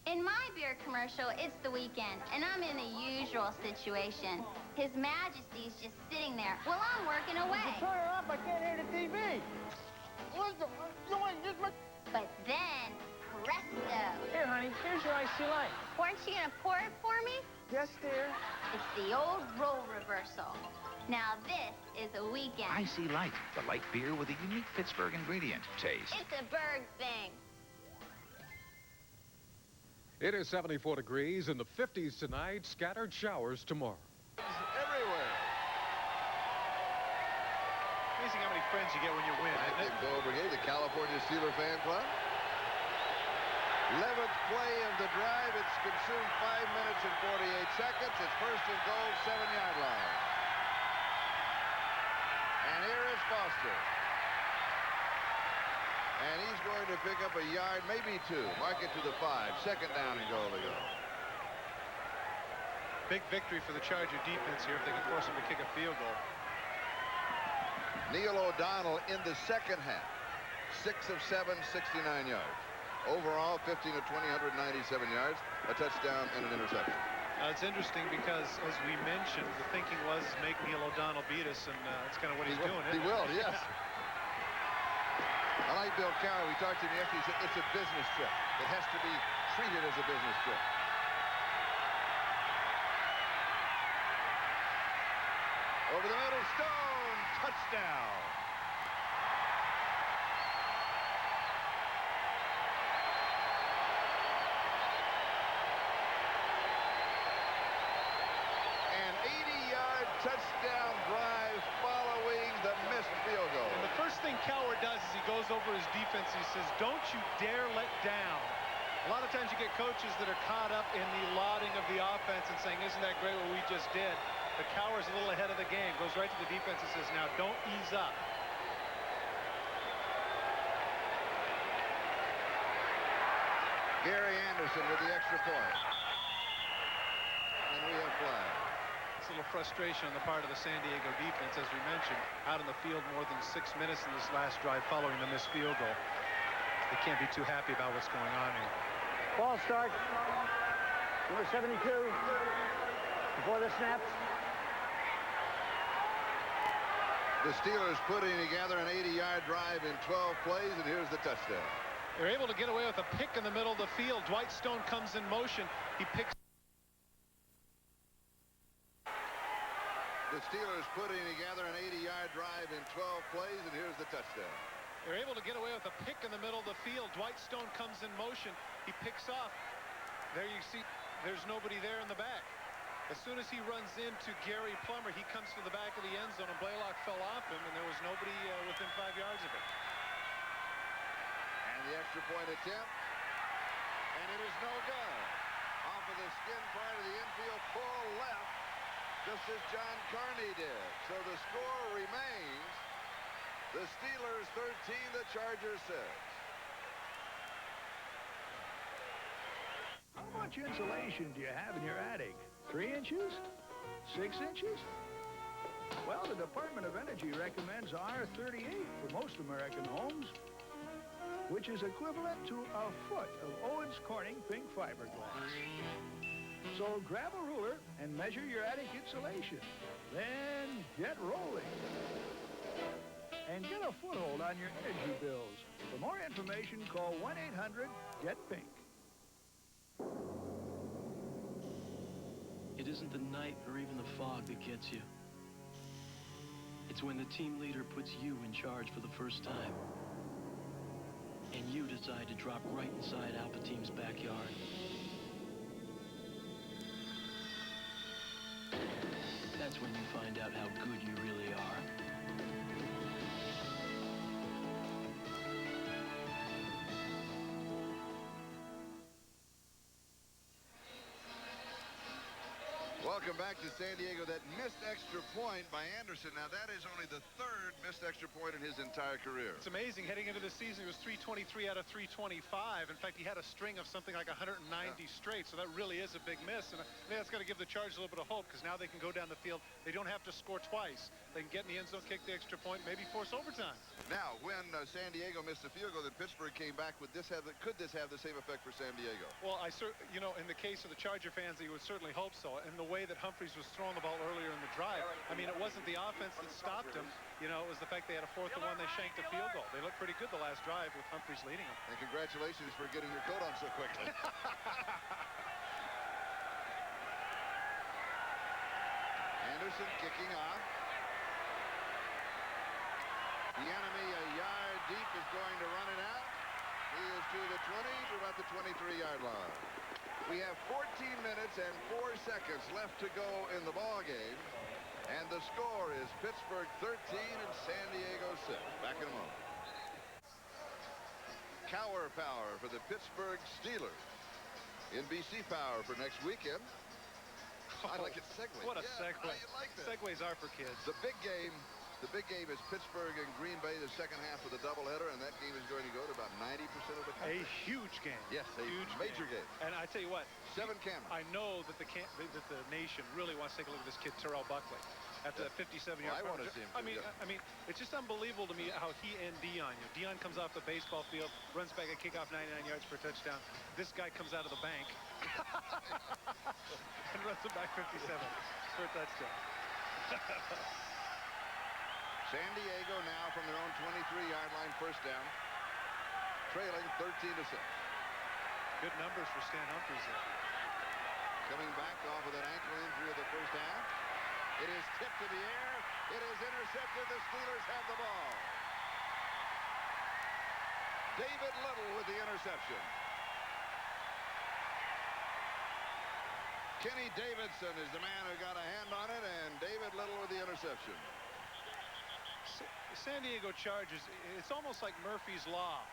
In my beer commercial, it's the weekend, and I'm in the usual situation. His Majesty's just sitting there while I'm working away. Turn it up, I can't hear the TV. But then, presto. Here, honey, here's your iced light. Weren't you gonna pour it for me? Yes, dear. It's the old role reversal. Now this is a weekend. Icy Light, the light beer with a unique Pittsburgh ingredient. Taste. It's a Berg thing. It is 74 degrees in the 50s tonight. Scattered showers tomorrow. Everywhere. Amazing how many friends you get when you win. I think Gold Brigade, the California Steeler fan club. 11th play of the drive. It's consumed 5 minutes and 48 seconds. It's first and goal, 7-yard line. And here is Foster. And he's going to pick up a yard, maybe 2. Mark it to the 5. Second down and goal to go. Big victory for the Charger defense here if they can force him to kick a field goal. Neil O'Donnell in the second half. 6 of 7, 69 yards. Overall, 15 of 20, 197 yards, a touchdown and an interception. It's interesting because, as we mentioned, the thinking was make Neil O'Donnell beat us, and that's kind of what he's doing. He will, yes. I like Bill Carroll. We talked to him yesterday. He said it's a business trip. It has to be treated as a business trip. Over the middle, Stone, touchdown. An 80-yard touchdown drive following the missed field goal. And the first thing Cowher does is he goes over his defense. He says, don't you dare let down. A lot of times you get coaches that are caught up in the lauding of the offense and saying, isn't that great what we just did? But Cowher's a little ahead of the game, goes right to the defense and says, now don't ease up. Gary Anderson with the extra point. And we have flag. It's a little frustration on the part of the San Diego defense, as we mentioned, out in the field more than 6 minutes in this last drive following the missed field goal. They can't be too happy about what's going on here. Ball start. Number 72. Before the snap. The Steelers putting together an 80-yard drive in 12 plays, and here's the touchdown. They're able to get away with a pick in the middle of the field. Dwight Stone comes in motion. He picks. The Steelers putting together an 80-yard drive in 12 plays, and here's the touchdown. They're able to get away with a pick in the middle of the field. Dwight Stone comes in motion. He picks off. There you see, there's nobody there in the back. As soon as he runs into Gary Plummer, he comes to the back of the end zone, and Blaylock fell off him, and there was nobody within 5 yards of him. And the extra point attempt, and it is no good. Off of the skin part of the infield, full left, just as John Carney did. So the score remains the Steelers 13, the Chargers 6. How much insulation do you have in your attic? 3 inches? 6 inches? Well, the Department of Energy recommends R38 for most American homes, which is equivalent to a foot of Owens Corning pink fiberglass. So grab a ruler and measure your attic insulation. Then get rolling. And get a foothold on your energy bills. For more information, call 1-800-GET-PINK. It isn't the night or even the fog that gets you. It's when the team leader puts you in charge for the first time. And you decide to drop right inside Alpha Team's backyard. That's when you find out how good you really are. Welcome back to San Diego. That missed extra point by Anderson. Now, that is only the 3rd missed extra point in his entire career. It's amazing. Heading into the season, he was 323 out of 325. In fact, he had a string of something like 190 straight, so that really is a big miss. And I think that's got to give the Chargers a little bit of hope, because now they can go down the field. They don't have to score twice. They can get in the end zone, kick the extra point, maybe force overtime. Now, when San Diego missed the field goal, then Pittsburgh came back. Could this have the same effect for San Diego? Well, in the case of the Charger fans, you would certainly hope so. And the way that Humphries was throwing the ball earlier in the drive, I mean, it wasn't the offense that stopped him. You know, it was the fact they had a 4th and 1. They shanked a field goal. They looked pretty good the last drive with Humphries leading them. And congratulations for getting your coat on so quickly. Anderson kicking off. The enemy a yard deep is going to run it out. He is to the 20, to about the 23-yard line. We have 14 minutes and 4 seconds left to go in the ball game. And the score is Pittsburgh 13 and San Diego 6. Back in a moment. Cower Power for the Pittsburgh Steelers. NBC Power for next weekend. I like it. Segue. What a segue. I like that. Segues are for kids. The big game is Pittsburgh and Green Bay, the second half of the doubleheader, and that game is going to go to about 90% of the country. A huge game. Yes, a huge major game. And I tell you what, 7 cameras. I know that the nation really wants to take a look at this kid Terrell Buckley. After that 57-yard. I want to see him. I mean, it's just unbelievable to me how he and Dion. Dion comes off the baseball field, runs back a kickoff 99 yards for a touchdown. This guy comes out of the bank and runs it back 57 for a touchdown. San Diego now from their own 23-yard line, first down, trailing 13-6. Good numbers for Stan Humphries there. Coming back off of that ankle injury of the first half. It is tipped to the air. It is intercepted. The Steelers have the ball. David Little with the interception. Kenny Davidson is the man who got a hand on it, and David Little with the interception. San Diego Chargers, it's almost like Murphy's Law.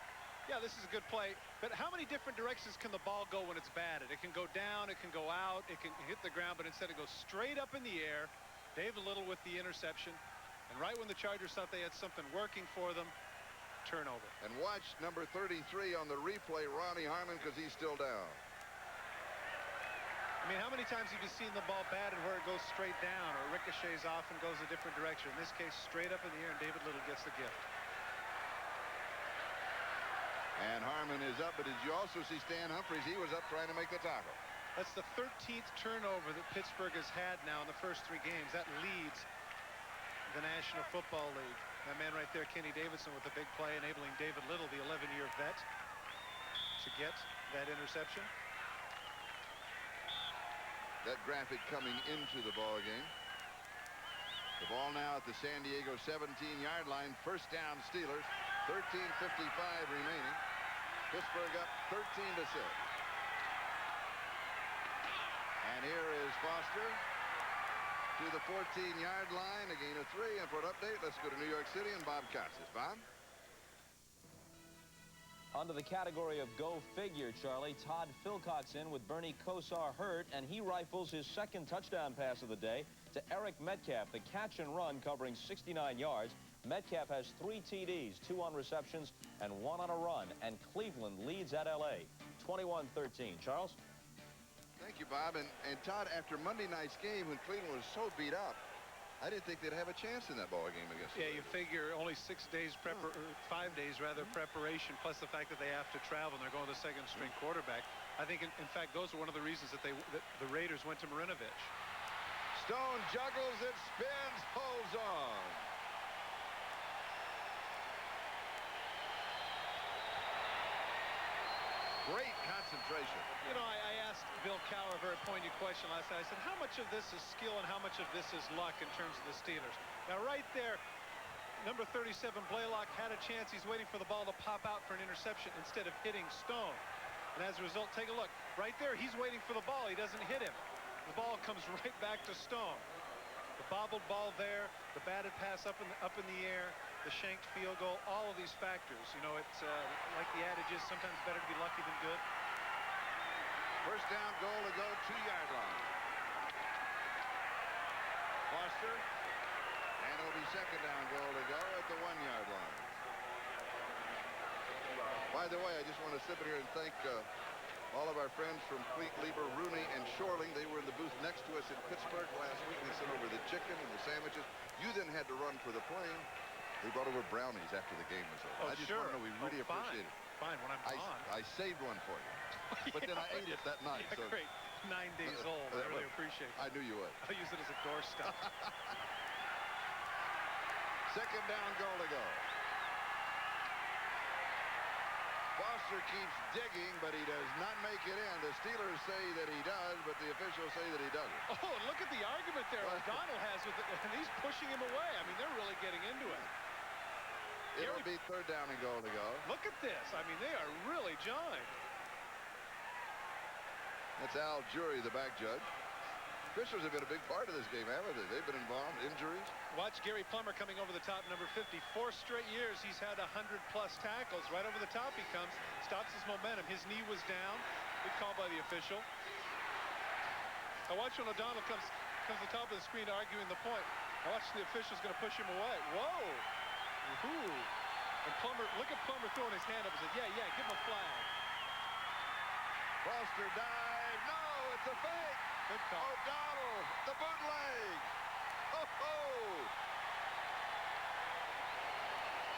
Yeah, this is a good play, but how many different directions can the ball go when it's batted? It can go down, it can go out, it can hit the ground, but instead it goes straight up in the air. David Little with the interception, and right when the Chargers thought they had something working for them, turnover. And watch number 33 on the replay, Ronnie Harmon, because he's still down. I mean, how many times have you seen the ball batted where it goes straight down or ricochets off and goes a different direction? In this case, straight up in the air, and David Little gets the gift. And Harmon is up, but did you also see Stan Humphries? He was up trying to make the tackle. That's the 13th turnover that Pittsburgh has had now in the first 3 games. That leads the National Football League. That man right there, Kenny Davidson, with a big play, enabling David Little, the 11-year vet, to get that interception. That graphic coming into the ball game. The ball now at the San Diego 17-yard line. First down, Steelers. 13:55 remaining. Pittsburgh up 13-6. And here is Foster to the 14-yard line. A gain of 3. And for an update, let's go to New York City and Bob Costas. Bob? Onto the category of go figure, Charlie. Todd Philcox in with Bernie Kosar hurt, and he rifles his second touchdown pass of the day to Eric Metcalf. The catch and run covering 69 yards. Metcalf has 3 TDs, 2 on receptions, and 1 on a run. And Cleveland leads at L.A. 21-13. Charles? Thank you, Bob. And Todd, after Monday night's game, when Cleveland was so beat up, I didn't think they'd have a chance in that ball game against. Yeah, you figure only 6 days 5 days rather preparation, plus the fact that they have to travel and they're going to the second-string quarterback. I think, in fact, those are one of the reasons that the Raiders went to Marinovich. Stone juggles, it spins, holds on. Great concentration. You know, I asked Bill Cowher a very poignant question last night. I said, how much of this is skill and how much of this is luck in terms of the Steelers? Now, right there, number 37, Blaylock, had a chance. He's waiting for the ball to pop out for an interception instead of hitting Stone. And as a result, take a look. Right there, he's waiting for the ball. He doesn't hit him. The ball comes right back to Stone. The bobbled ball there, the batted pass up in the air, the shanked field goal, all of these factors. You know, it's like the adage is, sometimes better to be lucky than good. First down, goal to go, 2-yard line. Foster, and it'll be second down, goal to go at the 1-yard line. By the way, I just want to sit here and thank all of our friends from Fleet, Lieber, Rooney, and Shorling. They were in the booth next to us in Pittsburgh last week. They sent over the chicken and the sandwiches. You then had to run for the plane. They brought over brownies after the game was over. Oh, I just sure. want to know, we really appreciate it. Fine, when I'm gone. I saved one for you. But then I ate it that night. Yeah, so. Great. 9 days old. I really appreciate it. I knew you would. I'll use it as a doorstop. Second down, goal to go. Foster keeps digging, but he does not make it in. The Steelers say that he does, but the officials say that he doesn't. Oh, and look at the argument there O'Donnell has with it, and he's pushing him away. I mean, they're really getting into it. It'll be third down and goal to go. Look at this. I mean, they are really jawing. That's Al Jury, the back judge. officials have been a big part of this game, haven't they? They've been involved. Injuries. Watch Gary Plummer coming over the top, number 50. 4 straight years he's had 100-plus tackles. Right over the top he comes, stops his momentum. His knee was down. Good call by the official. I watch when O'Donnell comes to the top of the screen arguing the point. I watch the official's going to push him away. Whoa! Woohoo! And Plummer, look at Plummer throwing his hand up and said, yeah, give him a flag. Foster dive. No, it's a fake. Good call. O'Donnell, the bootleg. Ho-ho!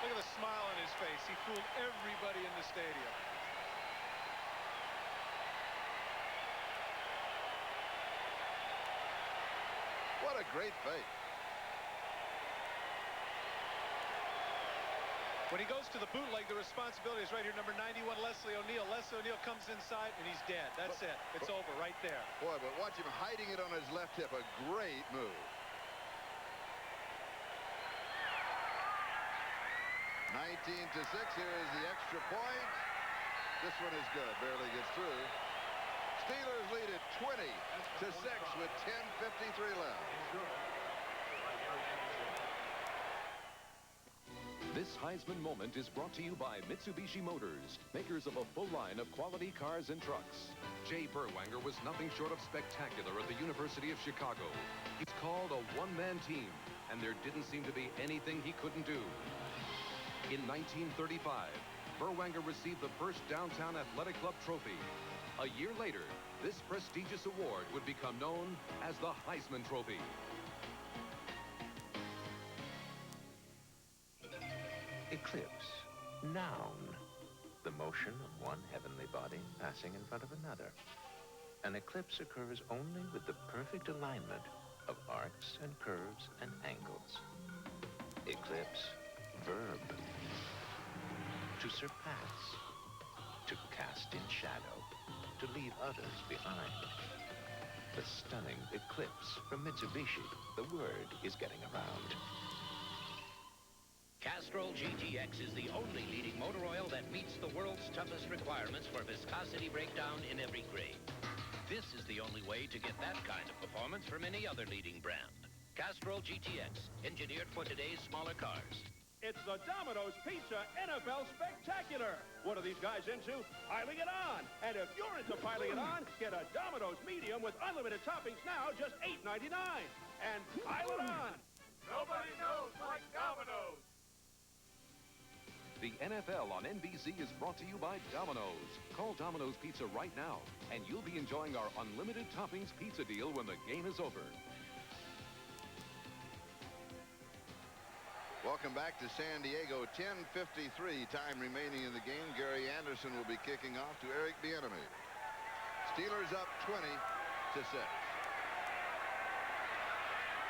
Look at the smile on his face. He fooled everybody in the stadium. What a great fake. When he goes to the bootleg, the responsibility is right here. Number 91, Leslie O'Neal. Leslie O'Neal comes inside, and he's dead. That's it. It's over right there. Boy, but watch him hiding it on his left hip. A great move. 19-6. Here is the extra point. This one is good. Barely gets through. Steelers lead it 20-6 with 10:53 left. This Heisman moment is brought to you by Mitsubishi Motors, makers of a full line of quality cars and trucks. Jay Berwanger was nothing short of spectacular at the University of Chicago. He's called a one-man team, and there didn't seem to be anything he couldn't do. In 1935, Berwanger received the first Downtown Athletic Club trophy. A year later, this prestigious award would become known as the Heisman Trophy. Eclipse. Noun. The motion of one heavenly body passing in front of another. An eclipse occurs only with the perfect alignment of arcs and curves and angles. Eclipse. Verb. To surpass. To cast in shadow. To leave others behind. The stunning Eclipse from Mitsubishi. The word is getting around. Castrol GTX is the only leading motor oil that meets the world's toughest requirements for viscosity breakdown in every grade. This is the only way to get that kind of performance from any other leading brand. Castrol GTX, engineered for today's smaller cars. It's the Domino's Pizza NFL Spectacular. What are these guys into? Piling it on. And if you're into piling it on, get a Domino's Medium with unlimited toppings now, just $8.99. And pile it on. Nobody knows like Domino's. The NFL on NBC is brought to you by Domino's. Call Domino's Pizza right now, and you'll be enjoying our unlimited toppings pizza deal when the game is over. Welcome back to San Diego. 10:53 time remaining in the game. Gary Anderson will be kicking off to Eric Bieniemy. Steelers up 20-6.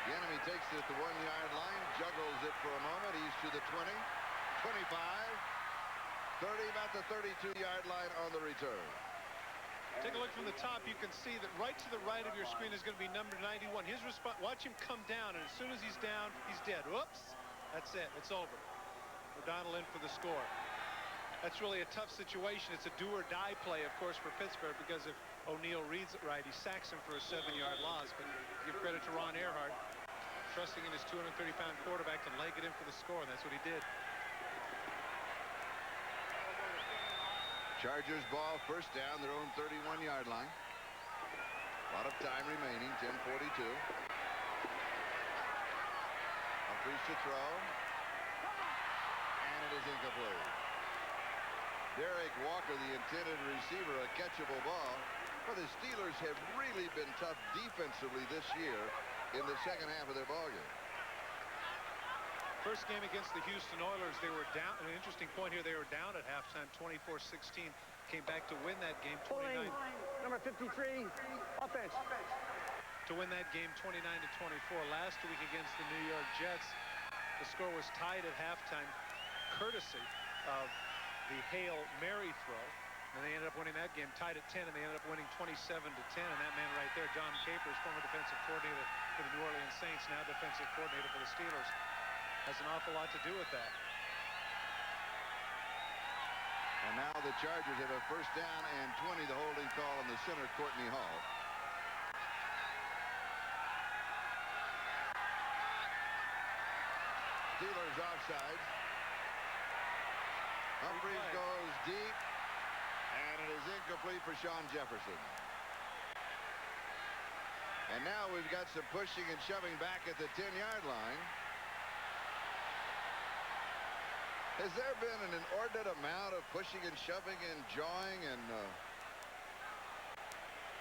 Bieniemy takes it at the 1-yard line, juggles it for a moment. He's to the 20, 25, 30, about the 32-yard line on the return. Take a look from the top. You can see that right to the right of your screen is going to be number 91. His response, watch him come down, and as soon as he's down, he's dead. Whoops. That's it. It's over. O'Donnell in for the score. That's really a tough situation. It's a do-or-die play, of course, for Pittsburgh, because if O'Neal reads it right, he sacks him for a 7-yard loss. But give credit to Ron Earhart, trusting in his 230-pound quarterback to leg it in for the score, and that's what he did. Chargers ball, first down, their own 31-yard line. A lot of time remaining, 10:42. Humphries to throw. And it is incomplete. Derek Walker, the intended receiver, a catchable ball. But the Steelers have really been tough defensively this year in the second half of their ballgame. First game against the Houston Oilers, they were down. An interesting point here, they were down at halftime, 24-16. Came back to win that game, 29. Number 53, offense. To win that game, 29-24. Last week against the New York Jets, the score was tied at halftime, courtesy of the Hail Mary throw. And they ended up winning that game, tied at 10, and they ended up winning 27-10. And that man right there, John Capers, former defensive coordinator for the New Orleans Saints, now defensive coordinator for the Steelers, has an awful lot to do with that. And now the Chargers have a first down and 20, the holding call on the center, Courtney Hall. Humphreys offsides. Humphreys goes deep, and it is incomplete for Sean Jefferson. And now we've got some pushing and shoving back at the 10-yard line. Has there been an inordinate amount of pushing and shoving and jawing and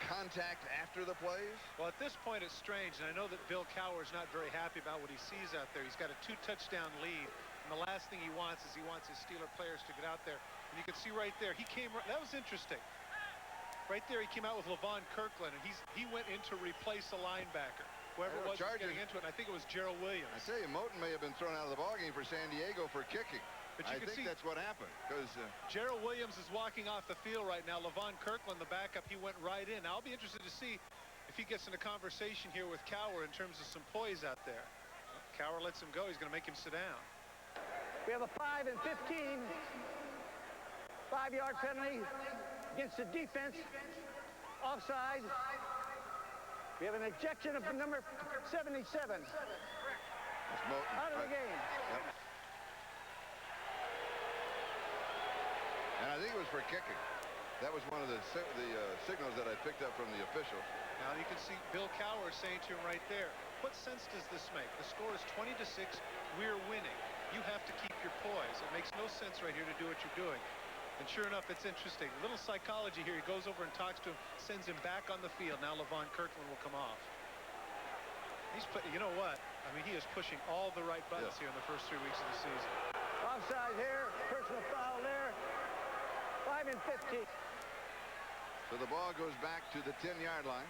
contact after the plays? Well, at this point, it's strange, and I know that Bill Cowher's not very happy about what he sees out there. He's got a 2-touchdown lead, and the last thing he wants is his Steeler players to get out there. And you can see right there, that was interesting. Right there, he came out with Levon Kirkland, and he went in to replace a linebacker. Whoever it was getting into it, and I think it was Gerald Williams. I tell you, Moton may have been thrown out of the ballgame for San Diego for kicking. But you I think that's what happened, because Gerald Williams is walking off the field right now. Levon Kirkland, the backup, he went right in. Now, I'll be interested to see if he gets in a conversation here with Cowher in terms of some poise out there. Cowher lets him go. He's going to make him sit down. We have a 5 and 15. 5-yard penalty against the defense. Offside. We have an ejection of number 77. That's Moton. Out of the game. Yep. And I think it was for kicking. That was one of the signals that I picked up from the official. Now you can see Bill Cowher saying to him right there, what sense does this make? The score is 20-6. We're winning. You have to keep your poise. It makes no sense right here to do what you're doing. And sure enough, it's interesting. A little psychology here. He goes over and talks to him, sends him back on the field. Now Levon Kirkland will come off. You know what? I mean, he is pushing all the right buttons here in the first 3 weeks of the season. Offside here. Personal foul there. 5 and 15. So the ball goes back to the 10-yard line.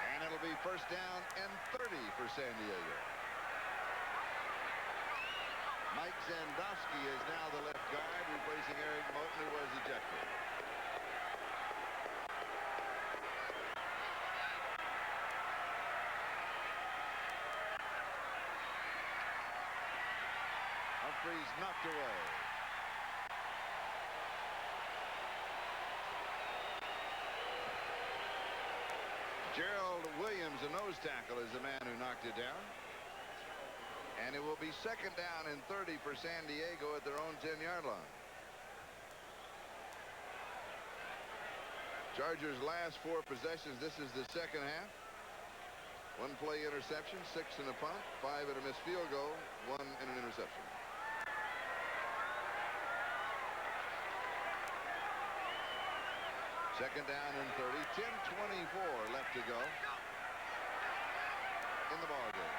And it'll be first down and 30 for San Diego. Mike Zandowski is now the left guard, replacing Eric Moton, who was ejected. Humphreys knocked away. Gerald Williams, a nose tackle, is the man who knocked it down. And it will be second down and 30 for San Diego at their own 10-yard line. Chargers' last 4 possessions. This is the second half. 1 play interception, 6 in a punt, 5 in a missed field goal, 1 in an interception. Second down and 30. 10:24 left to go in the ball game.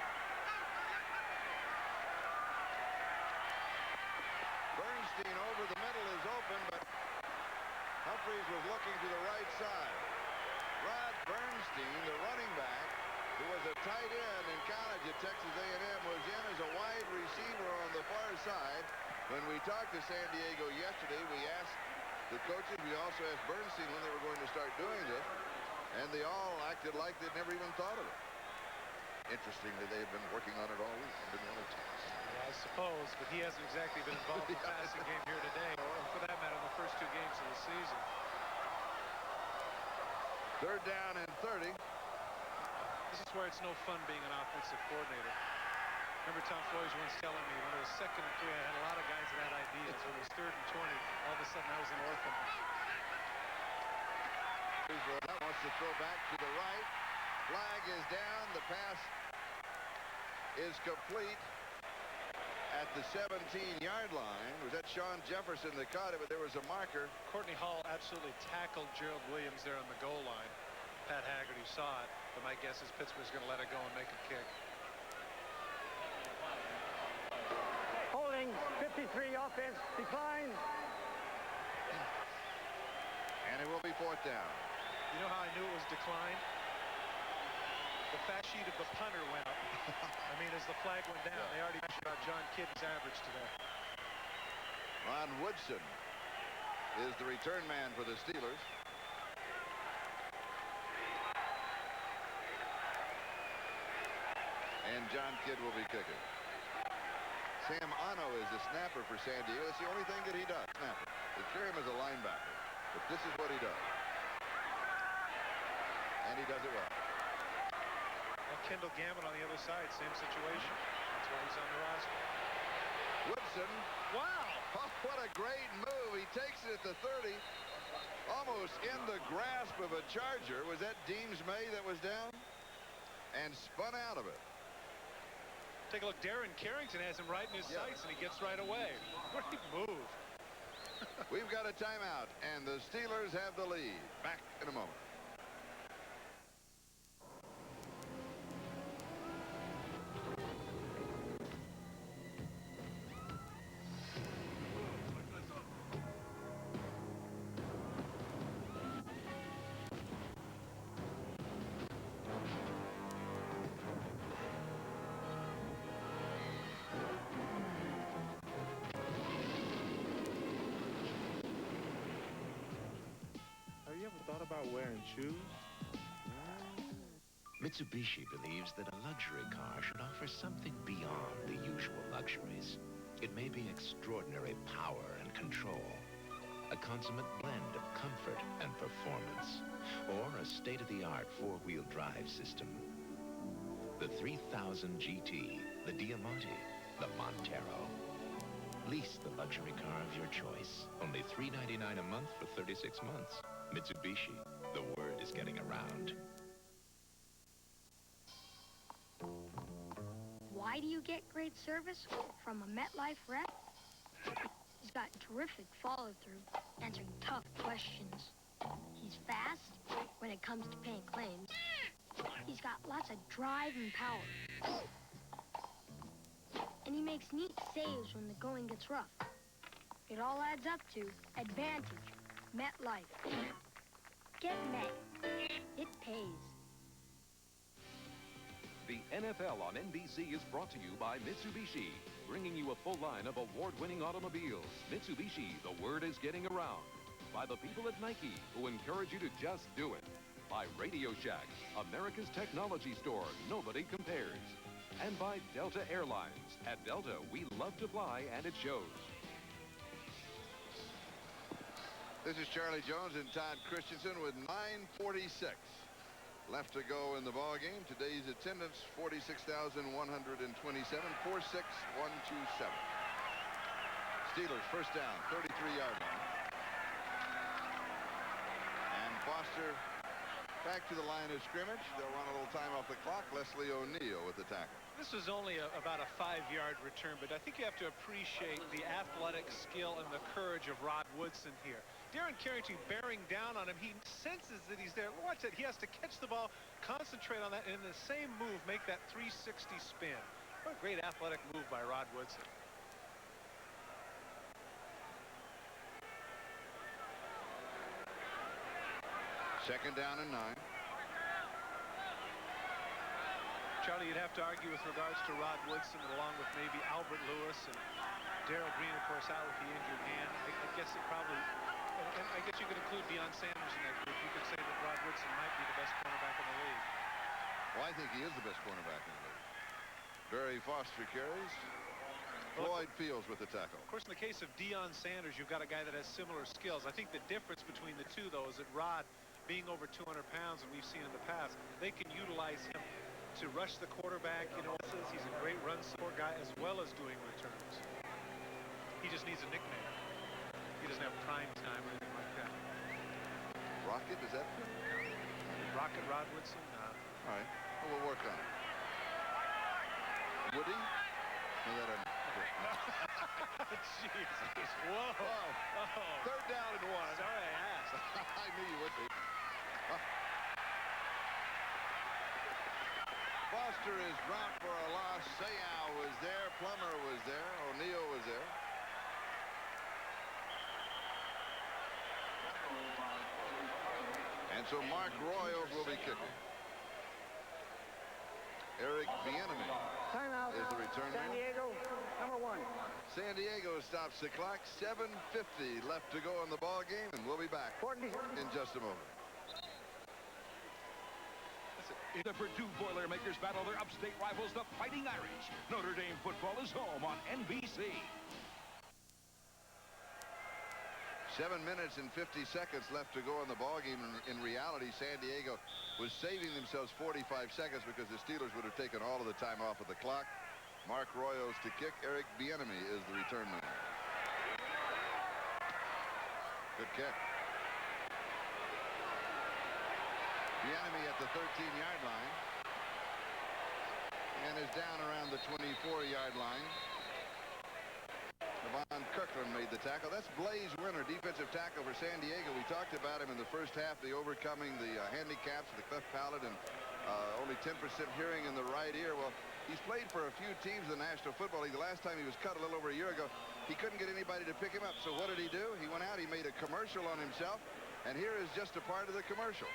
Bernstein over the middle is open, but Humphreys was looking to the right side. Rod Bernstein, the running back, who was a tight end in college at Texas A&M, was in as a wide receiver on the far side. When we talked to San Diego yesterday, we asked the coaches, we also asked Bernstein when they were going to start doing this, and they all acted like they'd never even thought of it. Interestingly, they had been working on it all week and didn't want to tell us. I suppose, but he hasn't exactly been involved in the passing game here today, or for that matter, the first 2 games of the season. Third down and 30. This is where it's no fun being an offensive coordinator. Remember Tom Floyd once telling me when it was 2nd and 3, I had a lot of guys that had ideas. When it was 3rd and 20, all of a sudden I was an orphan. That wants to throw back to the right. Flag is down. The pass is complete at the 17-yard line. Was that Sean Jefferson that caught it, but there was a marker. Courtney Hall absolutely tackled Gerald Williams there on the goal line. Pat Haggerty saw it, but my guess is Pittsburgh's going to let it go and make a kick. Holding 53 offense decline. And it will be 4th down. You know how I knew it was decline? The fat sheet of the punter went up. I mean, as the flag went down, they already mentioned about John Kidd's average today. Ron Woodson is the return man for the Steelers. And John Kidd will be kicking. Sam Ano is the snapper for San Diego. That's the only thing that he does, snapper. They carry him as a linebacker, but this is what he does. And he does it well. And Kendall Gammon on the other side, same situation. That's why he's on the roster. Woodson. Wow. Oh, what a great move. He takes it at the 30. Almost in the grasp of a Charger. Was that Deems May that was down? And spun out of it. Take a look. Darren Carrington has him right in his sights, and he gets right away. Great move. We've got a timeout, and the Steelers have the lead. Back in a moment. Thought about wearing shoes? Mitsubishi believes that a luxury car should offer something beyond the usual luxuries. It may be extraordinary power and control, a consummate blend of comfort and performance, or a state-of-the-art four-wheel drive system. The 3000 GT, the Diamante, the Montero. Lease the luxury car of your choice. Only $399 a month for 36 months. Mitsubishi, the word is getting around. Why do you get great service from a MetLife rep? He's got terrific follow-through, answering tough questions. He's fast when it comes to paying claims. He's got lots of drive and power. And he makes neat saves when the going gets rough. It all adds up to advantage. MetLife. Get Met. It pays. The NFL on NBC is brought to you by Mitsubishi, bringing you a full line of award-winning automobiles. Mitsubishi, the word is getting around. By the people at Nike, who encourage you to just do it. By Radio Shack, America's technology store nobody compares. And by Delta Airlines. At Delta, we love to fly, and it shows. This is Charlie Jones and Todd Christensen with 9:46 left to go in the ball game. Today's attendance 46,127, 46127. Steelers first down, 33-yard line. And Foster back to the line of scrimmage. They'll run a little time off the clock. Leslie O'Neal with the tackle. This was only about a 5-yard return, but I think you have to appreciate the athletic skill and the courage of Rod Woodson here. Darren Carrington bearing down on him. He senses that he's there. Watch it. He has to catch the ball, concentrate on that, and in the same move, make that 360 spin. What a great athletic move by Rod Woodson. Second down and 9. Charlie, you'd have to argue with regards to Rod Woodson, along with maybe Albert Lewis and Darrell Green, of course, out with the injured hand. I guess it probably, and I guess you could include Deion Sanders in that group. You could say that Rod Woodson might be the best cornerback in the league. Well, I think he is the best cornerback in the league. Barry Foster carries. Floyd Fields with the tackle. Of course, in the case of Deion Sanders, you've got a guy that has similar skills. I think the difference between the two, though, is that Rod, being over 200 pounds, and we've seen in the past, they can utilize him to rush the quarterback. You know, he's a great run support guy as well as doing returns. He just needs a nickname. He doesn't have prime time or anything like that. Rocket, is that? Rocket Rod Woodson? All right. Well, we'll work on it. Woody? No, that doesn't. Jesus. Whoa. Oh. Third down and 1. Sorry I asked. I knew you would be. Foster is dropped for a loss. Sayal was there. Plummer was there. O'Neal was there. And so Mark Royals will be kicking. Eric Bieniemy is the returner. San Diego, number 1. San Diego stops the clock. 7:50 left to go in the ball game, and we'll be back in just a moment. The Purdue Boilermakers battle their upstate rivals, the Fighting Irish. Notre Dame football is home on NBC. 7 minutes and 50 seconds left to go in the ballgame. In reality, San Diego was saving themselves 45 seconds because the Steelers would have taken all of the time off of the clock. Mark Royals to kick. Eric Bieniemy is the return man. Good kick. Bieniemy at the 13-yard line and is down around the 24-yard line. Devon Kirkland made the tackle. That's Blaze Winter, defensive tackle for San Diego. We talked about him in the first half, the overcoming the handicaps, the cleft palate, and only 10% hearing in the right ear. Well, he's played for a few teams in the National Football League. The last time he was cut a little over a year ago, he couldn't get anybody to pick him up. So what did he do? He went out, he made a commercial on himself, and here is just a part of the commercial.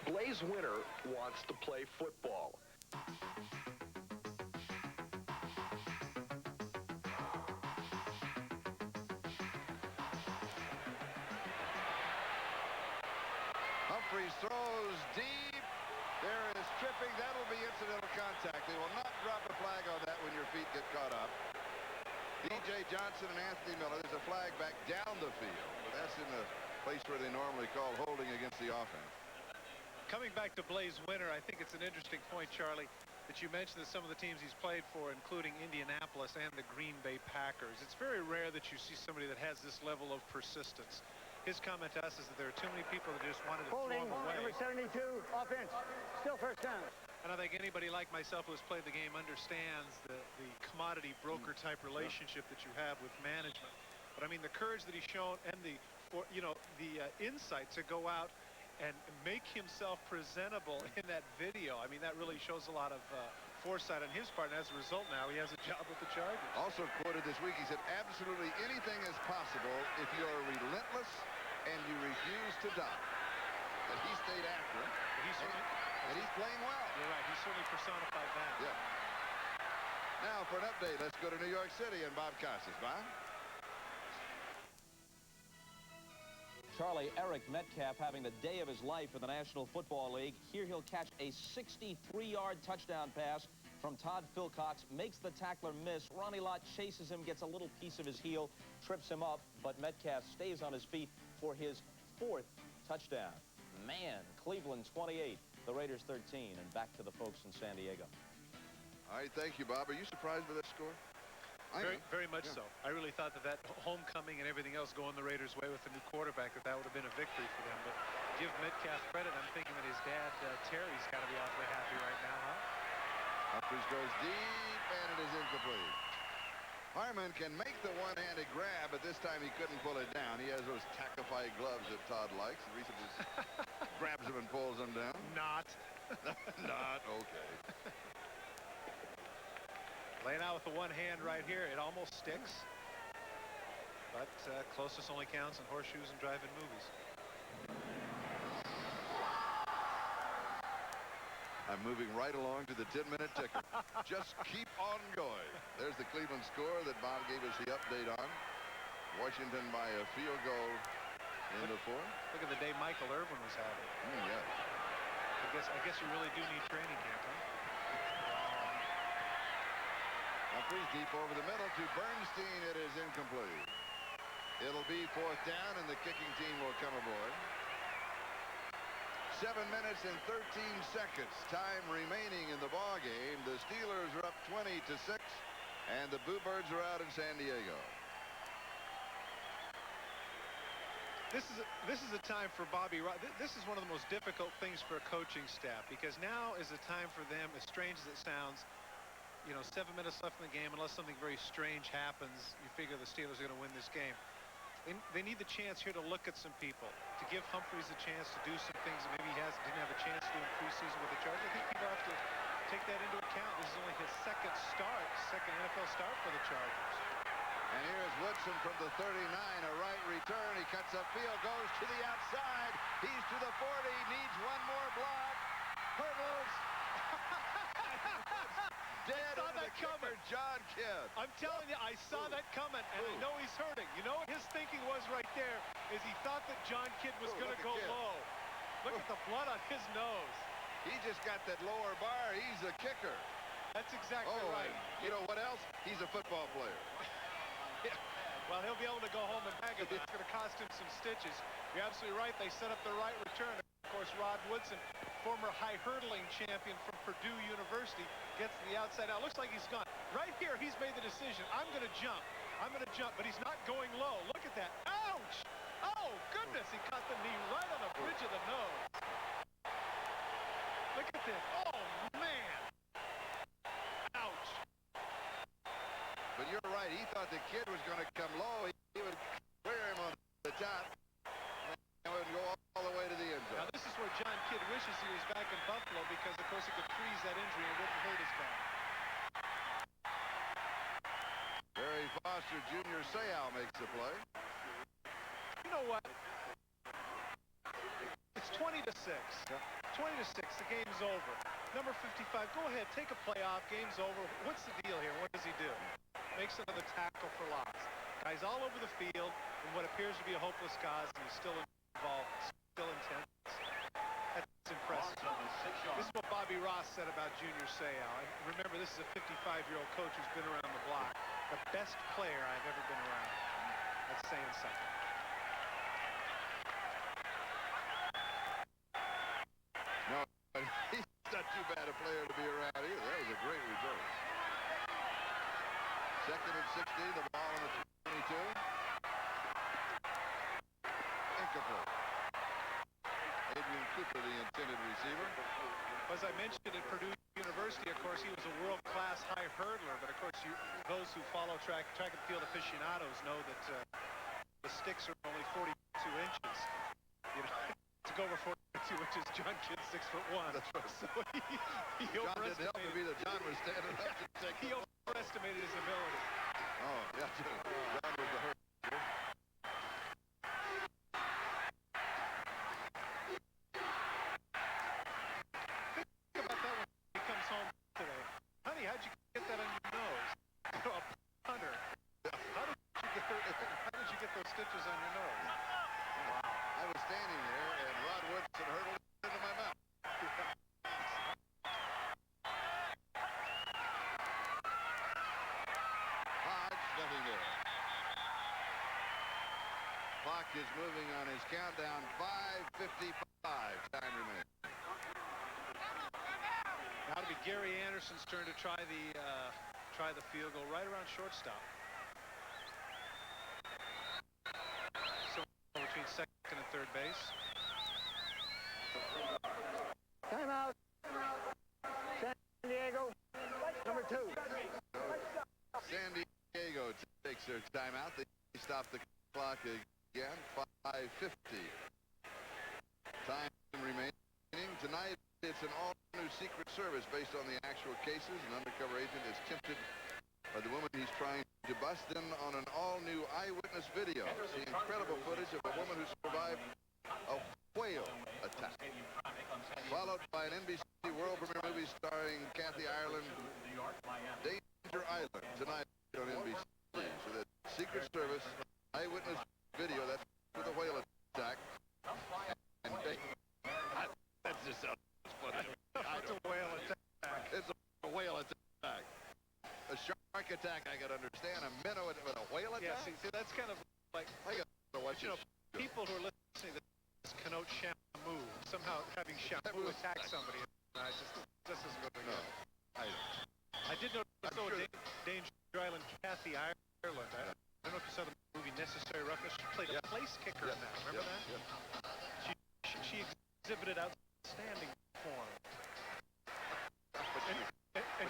Blaze Winter wants to play football. Humphreys throws deep. There is tripping. That'll be incidental contact. They will not drop a flag on that when your feet get caught up. DJ Johnson and Anthony Miller. There's a flag back down the field, but that's in the place where they normally call holding against the offense. Coming back to Blaze Winter, I think it's an interesting point, Charlie, that you mentioned that some of the teams he's played for, including Indianapolis and the Green Bay Packers. It's very rare that you see somebody that has this level of persistence. His comment to us is that there are too many people that just wanted to throw him away. Number 72, offense. Still first down. And I think anybody like myself who has played the game understands the commodity broker type relationship that you have with management. But I mean, the courage that he's shown and the insight to go out and make himself presentable in that video. I mean, that really shows a lot of foresight on his part, and as a result now he has a job with the Chargers. Also quoted this week, he said, absolutely anything is possible if you're relentless and you refuse to die. But he stayed after him, and he's playing well. You're right, he certainly personified that. Yeah. Now for an update, let's go to New York City and Bob Costas. Bob? Charlie, Eric Metcalf having the day of his life in the National Football League. Here he'll catch a 63-yard touchdown pass from Todd Philcox, makes the tackler miss. Ronnie Lott chases him, gets a little piece of his heel, trips him up, but Metcalf stays on his feet for his 4th touchdown. Man, Cleveland 28, the Raiders 13, and back to the folks in San Diego. All right, thank you, Bob. Are you surprised by that score? Very much so. I really thought that homecoming and everything else going the Raiders' way with the new quarterback, that would have been a victory for them. But give Metcalf credit. I'm thinking that his dad, Terry's got to be awfully happy right now, huh? Humphreys goes deep, and it is incomplete. Harmon can make the one-handed grab, but this time he couldn't pull it down. He has those tackify gloves that Todd likes. He just grabs them and pulls them down. Not. Not okay. Laying out with the one hand right here. It almost sticks. But closest only counts in horseshoes and drive-in movies. I'm moving right along to the 10-minute ticker. Just keep on going. There's the Cleveland score that Bob gave us the update on. Washington by a field goal in the 4th. Look at the day Michael Irvin was having. Yeah. I guess you really do need training camp, huh? Humphreys deep over the middle to Bernstein. It is incomplete. It'll be 4th down, and the kicking team will come aboard. 7 minutes and 13 seconds. Time remaining in the ball game. The Steelers are up 20-6, and the Bluebirds are out in San Diego. This is a time for Bobby. This is one of the most difficult things for a coaching staff, because now is a time for them, as strange as it sounds, 7 minutes left in the game. Unless something very strange happens, you figure the Steelers are going to win this game. They need the chance here to look at some people, to give Humphreys a chance to do some things that maybe he didn't have a chance to do in preseason with the Chargers. I think people have to take that into account. This is only his second NFL start for the Chargers. And here's Woodson from the 39, a right return. He cuts upfield, goes to the outside. He's to the 40, needs one more block. Hurdles. Dead saw into that the kicker, John Kidd. I'm telling you, I saw that coming, and I know he's hurting. You know what his thinking was right there is he thought that John Kidd was going to go low. Look at the blood on his nose. He just got that lower bar. He's a kicker. That's exactly right. You know what else? He's a football player. Well, he'll be able to go home and bag it, but it's going to cost him some stitches. You're absolutely right. They set up the right return. Of course, Rod Woodson, former high hurdling champion from Purdue University, gets to the outside. Now, it looks like he's gone. Right here, he's made the decision. I'm going to jump. I'm going to jump, but he's not going low. Look at that. Ouch! Oh, goodness. He caught the knee right on the bridge of the nose. Look at this. Oh, man. Ouch. But you're right. He thought the kid was going to come low. He would clear him on the top and would go all the way to the end zone. Now, this is where John Kidd wishes he was back in Buffalo because, of course, it could freeze that injury and wouldn't hurt his back. Barry Foster Jr. Sayal makes the play. You know what? It's 20-6. 20-6. The game's over. Number 55, go ahead, take a play off. Game's over. What's the deal here? What does he do? Makes another tackle for loss. Guy's all over the field in what appears to be a hopeless cause, and he's still involved, still intense. That's impressive. This is what Bobby Ross said about Junior Seau. And remember, this is a 55-year-old coach who's been around the block. The best player I've ever been around. That's saying something. No, he's not too bad a player to be around either. That was a great return. Second and 16, the ball on the 22. Incomplete. Adrian Cooper, the intended receiver. As I mentioned at Purdue University, of course, he was a world-class high hurdler. But, of course, those who follow track and field aficionados know that the sticks are only 42 inches. You know, to go over 42 inches, John Kidd's 6'1". That's right. So he John didn't help him either. John was standing up to take He overestimated his ability. Oh, yeah. John was the hurt. Think about that when he comes home today. Honey, how'd you get that on your nose? You know, a punter. How did you get those stitches on your nose? Wow. I was standing there, and Rod Woodson hurtled into my mouth. Hodge, nothing there. Clock is moving on his countdown. 5:55 time remaining. Now it'll be Gary Anderson's turn to try the field goal right around shortstop. So between second and third base. Timeout. San Diego, number 2. San Diego takes their timeout. They stop the clock again. 5:50. Time remaining. Tonight, it's an all-new Secret Service based on the actual cases. An undercover agent is tempted by the woman he's trying to bust in on an all-new eyewitness video. See incredible footage of a woman who survived a whale attack. Followed by an NBC world premiere movie starring Kathy Ireland, Danger Island, tonight on NBC. So the Secret Service eyewitness video, that's for the whale attack. And that just sounds funny. It's a whale attack. It's a whale attack. A shark attack I could understand. A minnow with a whale attack? Yeah, see, that's kind of like, I gotta watch you know, people who are listening to this connote Shamu, somehow having Shamu attack somebody. Just doesn't go together. I did notice, though, sure Danger Island, Kathy Ireland. I don't know if you saw the movie Necessary Roughness. She played a place kicker in that. Remember that? Yeah. She exhibited outstanding form. And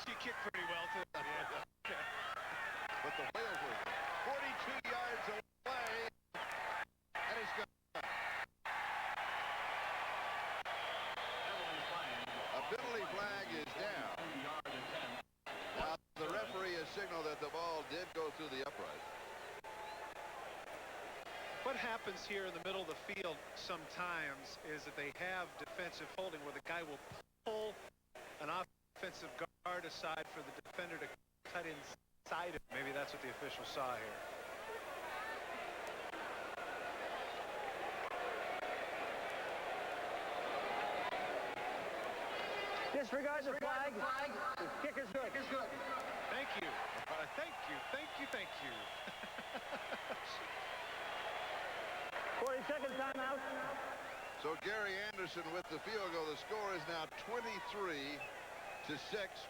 she kicked pretty well, too. But the whale was 42 yards away. And he's gone. A penalty flag is down. Now, the referee has signaled that the ball did go through the upright. What happens here in the middle of the field sometimes is that they have defensive holding where the guy will pull an offensive guard aside for the defender to cut inside it. Maybe that's what the official saw here. Disregard the flag. The kick is good. Thank you. Thank you, thank you, thank you. 40-second timeout. So Gary Anderson with the field goal. The score is now 23-6.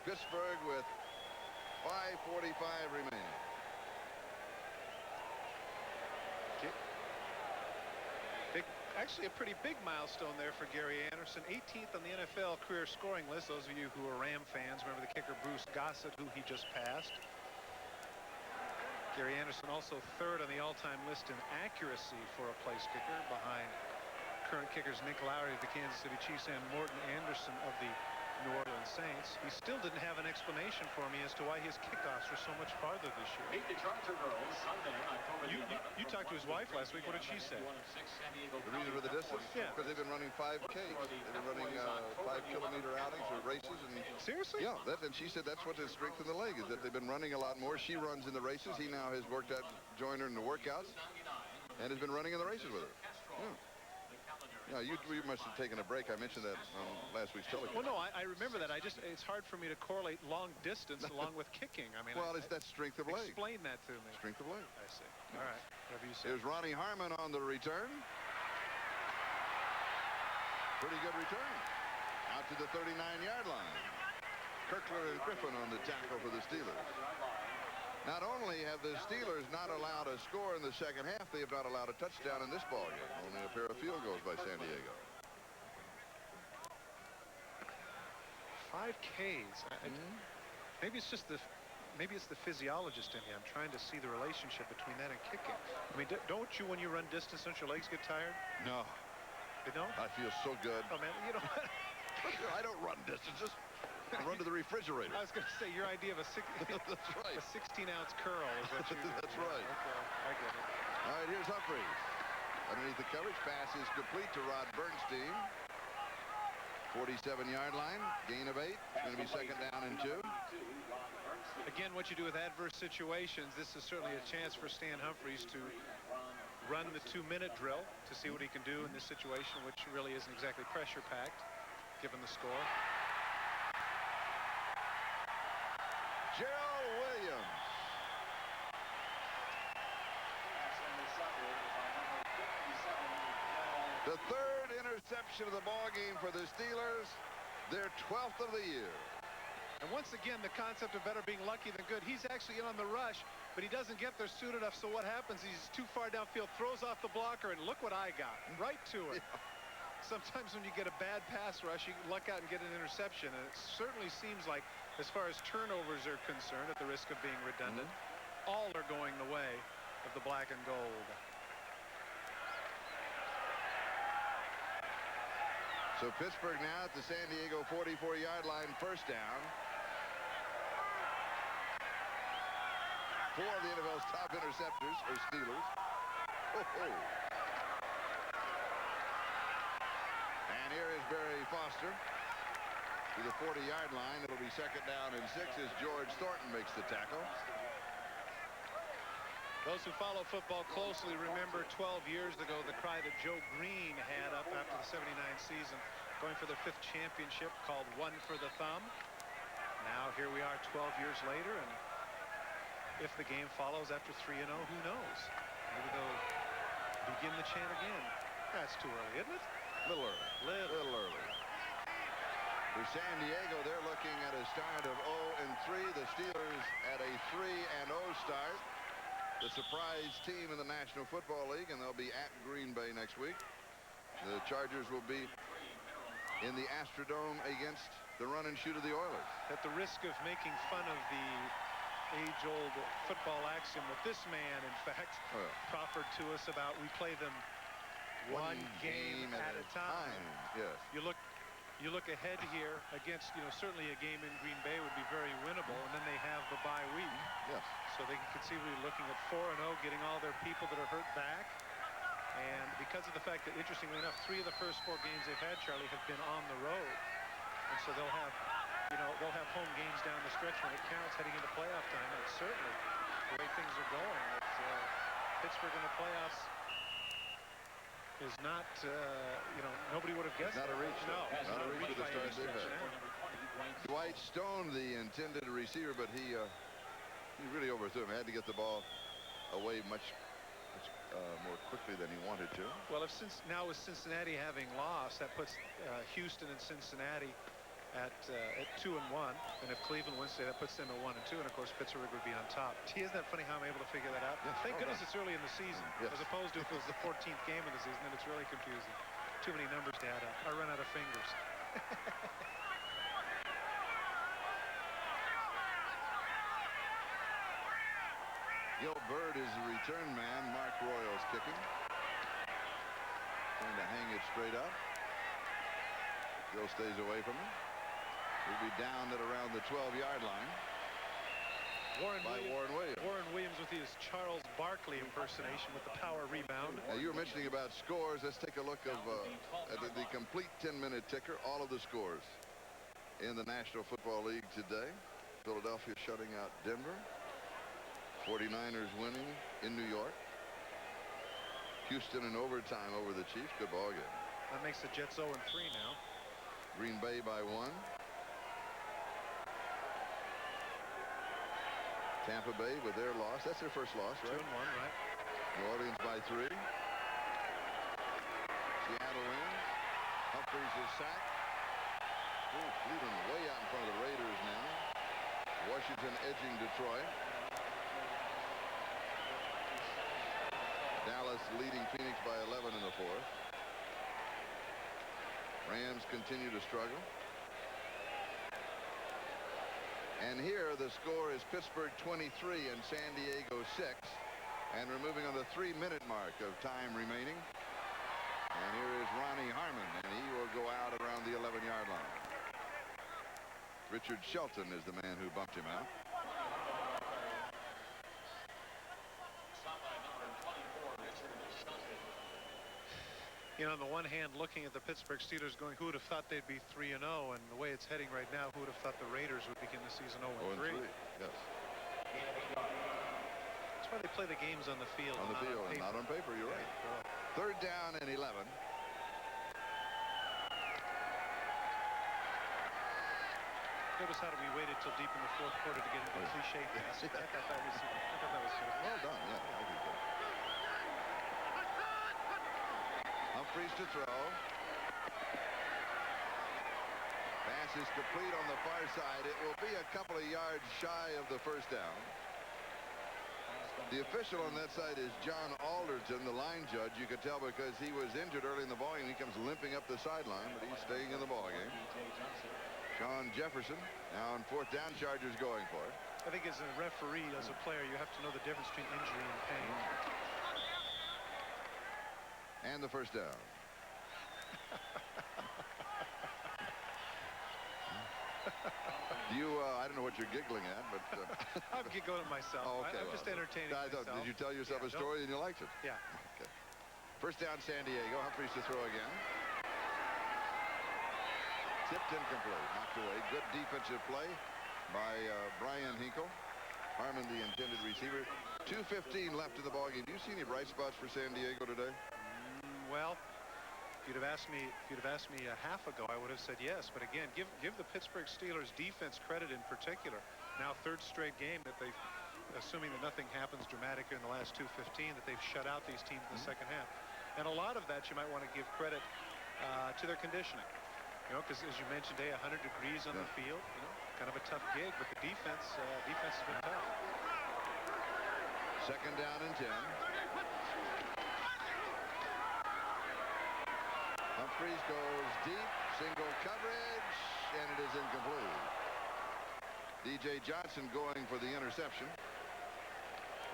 Pittsburgh with 5:45 remaining. Actually, a pretty big milestone there for Gary Anderson. 18th on the NFL career scoring list. Those of you who are Ram fans remember the kicker Bruce Gossett, who he just passed. Gary Anderson also 3rd on the all-time list in accuracy for a place kicker, behind current kickers Nick Lowry of the Kansas City Chiefs and Morton Anderson of the New Orleans Saints. He still didn't have an explanation for me as to why his kickoffs were so much farther this year. Meet the Charger girls Sunday, October You talked to his wife last week. What did she say? The reason for the distance? Yeah. Because they've been running 5Ks. They've been running 5-kilometer outings or races. And seriously? Yeah. And she said that's what has strengthened the leg, is that they've been running a lot more. She runs in the races. He now has worked out, joined her in the workouts, and has been running in the races with her. Yeah. Yeah, you must have taken a break. I mentioned that on last week's telecast. Well, no, I remember that. It's hard for me to correlate long distance along with kicking. I mean, well, it's that strength of leg. Explain that to me. Strength of leg. I see. All right. Whatever you say. Here's Ronnie Harmon on the return. Pretty good return. Out to the 39-yard line. Kirkler and Griffin on the tackle for the Steelers. Not only have the Steelers not allowed a score in the second half, they have not allowed a touchdown in this ballgame. Only a pair of field goals by San Diego. 5 Ks. Maybe it's just the physiologist in me. I'm trying to see the relationship between that and kicking. I mean, don't you, when you run distance, don't your legs get tired? No. You don't? I feel so good. Oh, man, you know what? I don't run distances. I run to the refrigerator. I was going to say, your idea of a 16-ounce curl is what you do. That's right. Okay, I get it. All right, here's Humphries. Underneath the coverage, pass is complete to Rod Bernstein. 47-yard line, gain of 8. It's going to be second down and 2. Again, what you do with adverse situations, this is certainly a chance for Stan Humphries to run the 2-minute drill to see what he can do in this situation, which really isn't exactly pressure-packed, given the score. Gerald Williams. The 3rd interception of the ball game for the Steelers, their 12th of the year. And once again, the concept of better being lucky than good. He's actually in on the rush, but he doesn't get there soon enough. So what happens? He's too far downfield, throws off the blocker, and look what I got. Right to it. Yeah. Sometimes when you get a bad pass rush, you luck out and get an interception. And it certainly seems like, as far as turnovers are concerned, at the risk of being redundant, all are going the way of the black and gold. So Pittsburgh now at the San Diego 44-yard line, first down. 4 of the NFL's top interceptors are Steelers. And here is Barry Foster to the 40-yard line. It'll be second down and 6 as George Thornton makes the tackle. Those who follow football closely remember 12 years ago the cry that Joe Green had up after the 79 season, going for the 5th championship, called One for the Thumb. Now here we are 12 years later, and if the game follows after 3-0, who knows? Maybe they'll begin the chant again. That's too early, isn't it? A little early. Little early. For San Diego, they're looking at a start of 0-3. The Steelers at a 3-0 start. The surprise team in the National Football League, and they'll be at Green Bay next week. The Chargers will be in the Astrodome against the run and shoot of the Oilers. At the risk of making fun of the age-old football axiom that this man, in fact, proffered to us about, we play them one game at a time. Yes. You look ahead here against, certainly a game in Green Bay would be very winnable, and then they have the bye week. Yes. So they can conceivably be looking at 4-0, getting all their people that are hurt back. And because of the fact that, interestingly enough, 3 of the first 4 games they've had, Charlie, have been on the road. And so they'll have, they'll have home games down the stretch when it counts heading into playoff time. And certainly, the way things are going, Pittsburgh in the playoffs is not, nobody would have guessed. Not a reach. No. Not a reach with the start they've had. Dwight Stone, the intended receiver, but he He really overthrew him. He had to get the ball away much more quickly than he wanted to. Well, now with Cincinnati having lost, that puts Houston and Cincinnati at 2-1, and if Cleveland wins today, that puts them at 1-2, and of course Pittsburgh would be on top. Gee, isn't that funny how I'm able to figure that out? Yes. Thank goodness it's early in the season, as opposed to if it was the 14th game of the season, then it's really confusing. Too many numbers to add up. I run out of fingers. Gil Bird is the return man. Mark Royals kicking. Trying to hang it straight up. Gil stays away from him. He'll be down at around the 12-yard line. Warren Williams. Warren Williams with his Charles Barkley impersonation with the power rebound. Now, you were mentioning about scores. Let's take a look at the complete 10-minute ticker. All of the scores in the National Football League today. Philadelphia shutting out Denver. 49ers winning in New York. Houston in overtime over the Chiefs. Good ball game. That makes the Jets 0-3 now. Green Bay by 1. Tampa Bay with their loss. That's their first loss, right? 2-1, right? New Orleans by 3. Seattle wins. Humphreys is sacked. Cleveland way out in front of the Raiders now. Washington edging Detroit. Dallas leading Phoenix by 11 in the 4th. Rams continue to struggle. And here the score is Pittsburgh 23 and San Diego 6. And we're moving on the 3-minute mark of time remaining. And here is Ronnie Harmon, and he will go out around the 11-yard line. Richard Shelton is the man who bumped him out. You know, on the one hand, looking at the Pittsburgh Steelers going, who would have thought they'd be 3-0, and the way it's heading right now, who would have thought the Raiders would begin the season 0-3? Yes. That's why they play the games on the field. On the field, and not on paper, you're right. Third down and 11. Notice how we waited till deep in the 4th quarter to get into the cliche pass. I thought that was good. Well done, yeah. I think so. Humphreys to throw. Pass is complete on the far side. It will be a couple of yards shy of the first down. The official on that side is John Alderton, the line judge. You could tell because he was injured early in the ball game. He comes limping up the sideline, but he's staying in the ball game. Sean Jefferson now on 4th down. Chargers going for it. I think as a referee, as a player, you have to know the difference between injury and pain. And the first down. I don't know what you're giggling at, but... I'm giggling at myself. Oh, okay, I'm just entertaining myself. Did you tell yourself a story and you liked it? Yeah. Okay. First down, San Diego. Humphreys to throw again. Tipped incomplete. Knocked away. Good defensive play by Brian Hinkle. Harmon, the intended receiver. 2:15 left in the ballgame. Do you see any bright spots for San Diego today? Well, if you'd have asked me a half ago, I would have said yes. But again, give the Pittsburgh Steelers defense credit in particular. Now 3rd straight game that they've, assuming that nothing happens dramatic in the last 2:15, that they've shut out these teams in the second half. And a lot of that you might want to give credit to their conditioning. You know, because as you mentioned, 100 degrees on the field. You know, kind of a tough gig, but the defense has been tough. Second down and 10. Humphreys goes deep, single coverage, and it is incomplete. DJ Johnson going for the interception.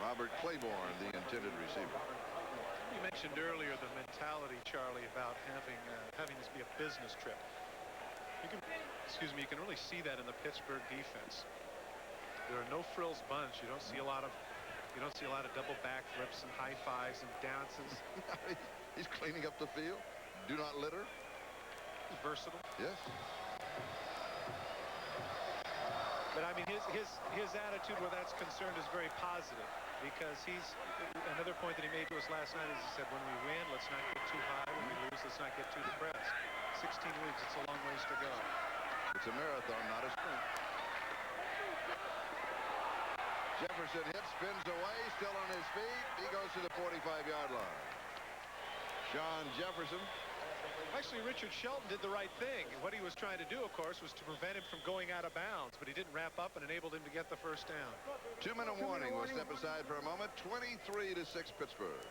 Robert Claiborne, the intended receiver. You mentioned earlier the mentality, Charlie, about having this be a business trip. You can really see that in the Pittsburgh defense. There are no frills bunch. You don't see a lot of double backflips and high fives and dances. He's cleaning up the field. Do not litter. He's versatile. Yes. But I mean, his attitude where that's concerned is very positive, because another point that he made to us last night is he said, when we win, let's not get too high. When we lose, let's not get too depressed. 16 weeks, it's a long ways to go. It's a marathon, not a sprint. Jefferson hits, spins away, still on his feet. He goes to the 45-yard line. Sean Jefferson. Actually, Richard Shelton did the right thing. What he was trying to do, of course, was to prevent him from going out of bounds, but he didn't wrap up and enabled him to get the first down. 2-minute warning. We'll step aside for a moment. 23-6 Pittsburgh.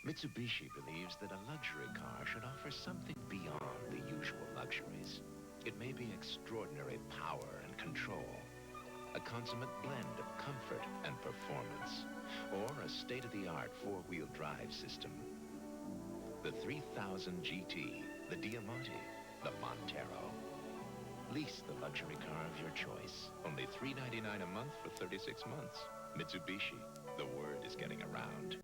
Mitsubishi believes that a luxury car should offer something beyond the usual luxuries. It may be extraordinary power and control, a consummate blend of comfort and performance, or a state-of-the-art four-wheel drive system. The 3000 GT, the Diamante, the Montero. Lease the luxury car of your choice. Only $399 a month for 36 months. Mitsubishi, the word is getting around.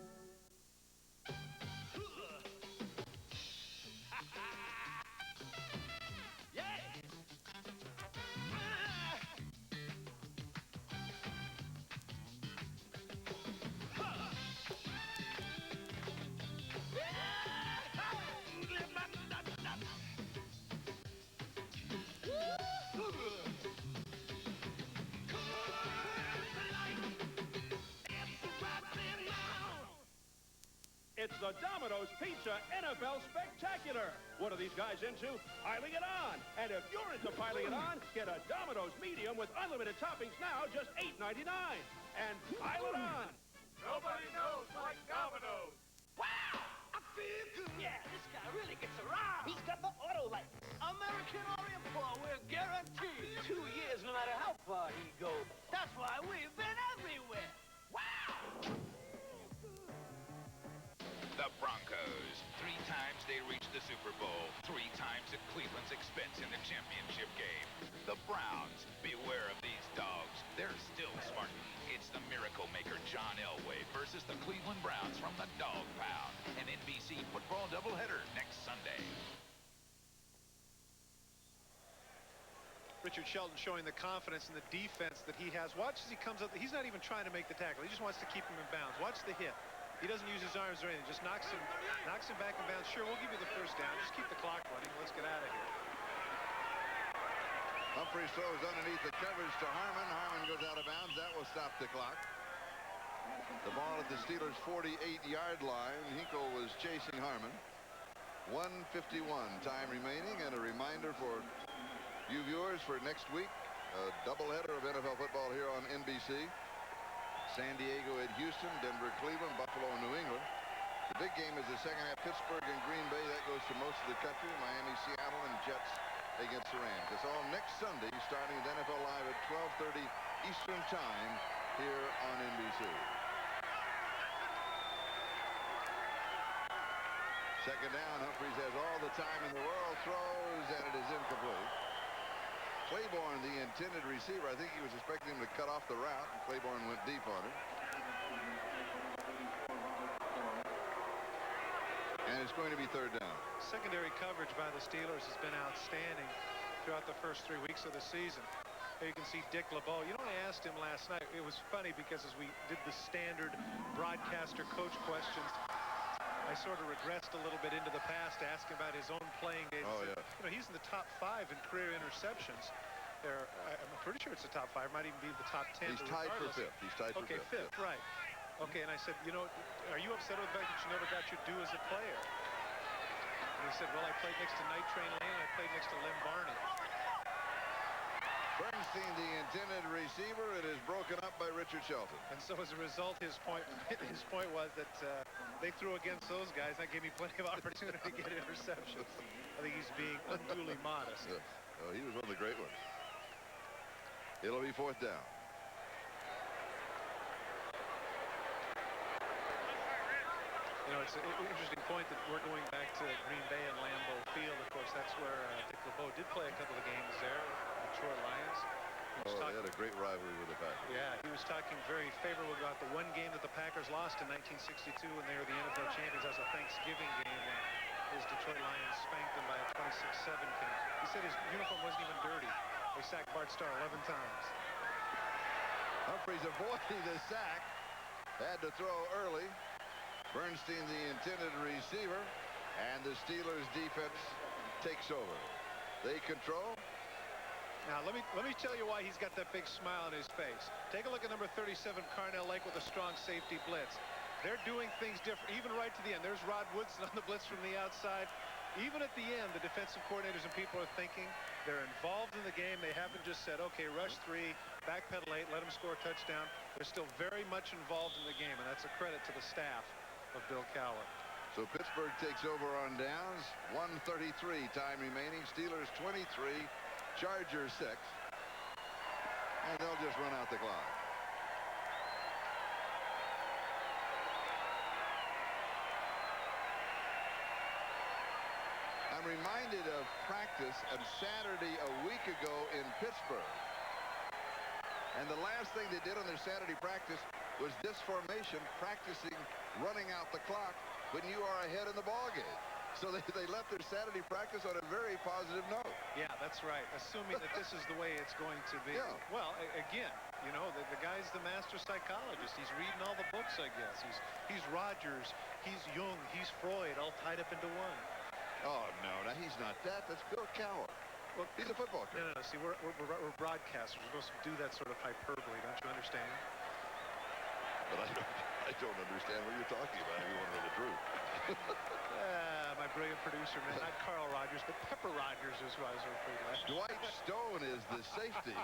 It's the Domino's Pizza NFL Spectacular. What are these guys into? Piling it on. And if you're into piling it on, get a Domino's medium with unlimited toppings now, just $8.99. And pile it on. Nobody knows like Domino's. Wow! I feel good. Yeah, this guy really gets around. He's got the auto light. American Orient Bar, we're guaranteed 2 years no matter how far he goes. That's why we've been everywhere. Wow! The Broncos. 3 times they reached the Super Bowl. 3 times at Cleveland's expense in the championship game. The Browns. Beware of these dogs. They're still smarting. It's the miracle maker John Elway versus the Cleveland Browns from the Dog Pound. An NBC football doubleheader next Sunday. Richard Shelton showing the confidence in the defense that he has. Watch as he comes up. He's not even trying to make the tackle. He just wants to keep him in bounds. Watch the hit. He doesn't use his arms or anything. Just knocks him back in bounds. Sure, we'll give you the first down. Just keep the clock running. Let's get out of here. Humphreys throws underneath the coverage to Harmon. Harmon goes out of bounds. That will stop the clock. The ball at the Steelers' 48-yard line. Hinkle was chasing Harmon. 1:51 time remaining, and a reminder for you viewers for next week, a doubleheader of NFL football here on NBC. San Diego at Houston, Denver, Cleveland, Buffalo, and New England. The big game is the second half, Pittsburgh and Green Bay. That goes to most of the country. Miami, Seattle, and Jets against the Rams. It's all next Sunday, starting with NFL Live at 12:30 Eastern Time here on NBC. Second down, Humphreys has all the time in the world, throws, and it is incomplete. Claiborne, the intended receiver, I think he was expecting him to cut off the route, and Claiborne went deep on it. And it's going to be third down. Secondary coverage by the Steelers has been outstanding throughout the first 3 weeks of the season. There you can see Dick LeBeau. You know, I asked him last night. It was funny because as we did the standard broadcaster coach questions, I sort of regressed a little bit into the past to ask him about his own playing days. Oh, yeah. You know, he's in the top 5 in career interceptions. I'm pretty sure it's the top 5. Might even be the top 10. He's tied for 5th. He's tied for 5th. Okay, 5th, right. Okay, and I said, you know, are you upset with the fact that you never got your due as a player? And he said, well, I played next to Night Train Lane and I played next to Lem Barney. Bernstein, the intended receiver. It is broken up by Richard Shelton. And so as a result, his point was that they threw against those guys. That gave me plenty of opportunity to get interceptions. I think he's being unduly modest. Oh, he was one of the great ones. It'll be fourth down. You know, it's an interesting point that we're going back to Green Bay and Lambeau Field. Of course, that's where Dick LeBeau did play a couple of games there. Detroit Lions. They had a great rivalry with the Packers. Yeah, he was talking very favorable about the one game that the Packers lost in 1962 when they were the NFL champions. That was a Thanksgiving game when his Detroit Lions spanked them by a 26-7 count. He said his uniform wasn't even dirty. They sacked Bart Starr 11 times. Humphreys avoiding the sack. Had to throw early. Bernstein, the intended receiver, and the Steelers defense takes over. They control. Now, let me tell you why he's got that big smile on his face. Take a look at number 37, Carney Lake, with a strong safety blitz. They're doing things different, even right to the end. There's Rod Woodson on the blitz from the outside. Even at the end, the defensive coordinators and people are thinking. They're involved in the game. They haven't just said, okay, rush 3, backpedal 8, let them score a touchdown. They're still very much involved in the game, and that's a credit to the staff of Bill Cowher. So Pittsburgh takes over on downs. 1:33 time remaining. Steelers 23, Chargers 6. And they'll just run out the clock. I'm reminded of practice on Saturday a week ago in Pittsburgh. And the last thing they did on their Saturday practice was this formation, practicing running out the clock when you are ahead in the ballgame. So they left their Saturday practice on a very positive note. Yeah, that's right. Assuming that this is the way it's going to be. Yeah. Well, again, you know, the guy's the master psychologist. He's reading all the books, I guess. He's Rogers, he's Jung, he's Freud, all tied up into one. Oh, no, he's not that. That's Bill Cowher. Well, he's a football coach. No. See, we're broadcasters. We're supposed to do that sort of hyperbole. Don't you understand? But I don't understand what you're talking about if you want to know the truth. My brilliant producer, man. Not Carl Rogers, but Pepper Rogers is who I was referring to. Dwight Stone is the safety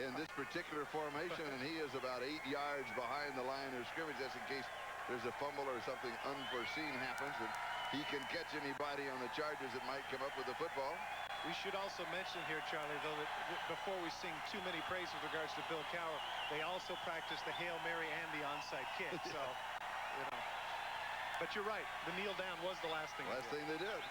in this particular formation, and he is about 8 yards behind the line of scrimmage. That's in case there's a fumble or something unforeseen happens, and he can catch anybody on the Chargers that might come up with the football. We should also mention here, Charlie, though, that before we sing too many praise with regards to Bill Cowher, they also practice the Hail Mary and the onside kick. So, you know. But you're right. The kneel down was the last thing. Last thing they did.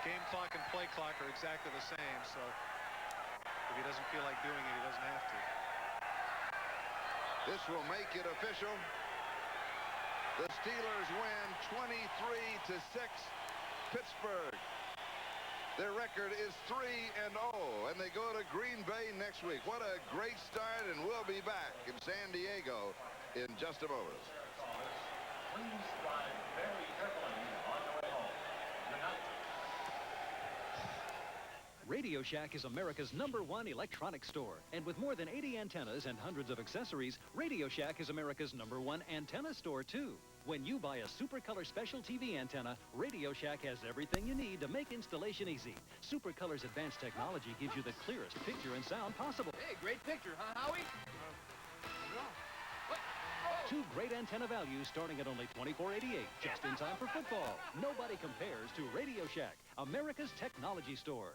Game clock and play clock are exactly the same. So, if he doesn't feel like doing it, he doesn't have to. This will make it official. The Steelers win 23-6. Pittsburgh. Their record is 3-0, and they go to Green Bay next week. What a great start, and we'll be back in San Diego in just a moment. Please drive very carefully on your way home. Good night. Radio Shack is America's #1 electronics store. And with more than 80 antennas and hundreds of accessories, Radio Shack is America's #1 antenna store, too. When you buy a Super Color Special TV antenna, Radio Shack has everything you need to make installation easy. Super Color's advanced technology gives you the clearest picture and sound possible. Hey, great picture, huh, Howie? What? Oh. 2 great antenna values starting at only $24.88, just in time for football. Nobody compares to Radio Shack, America's technology store.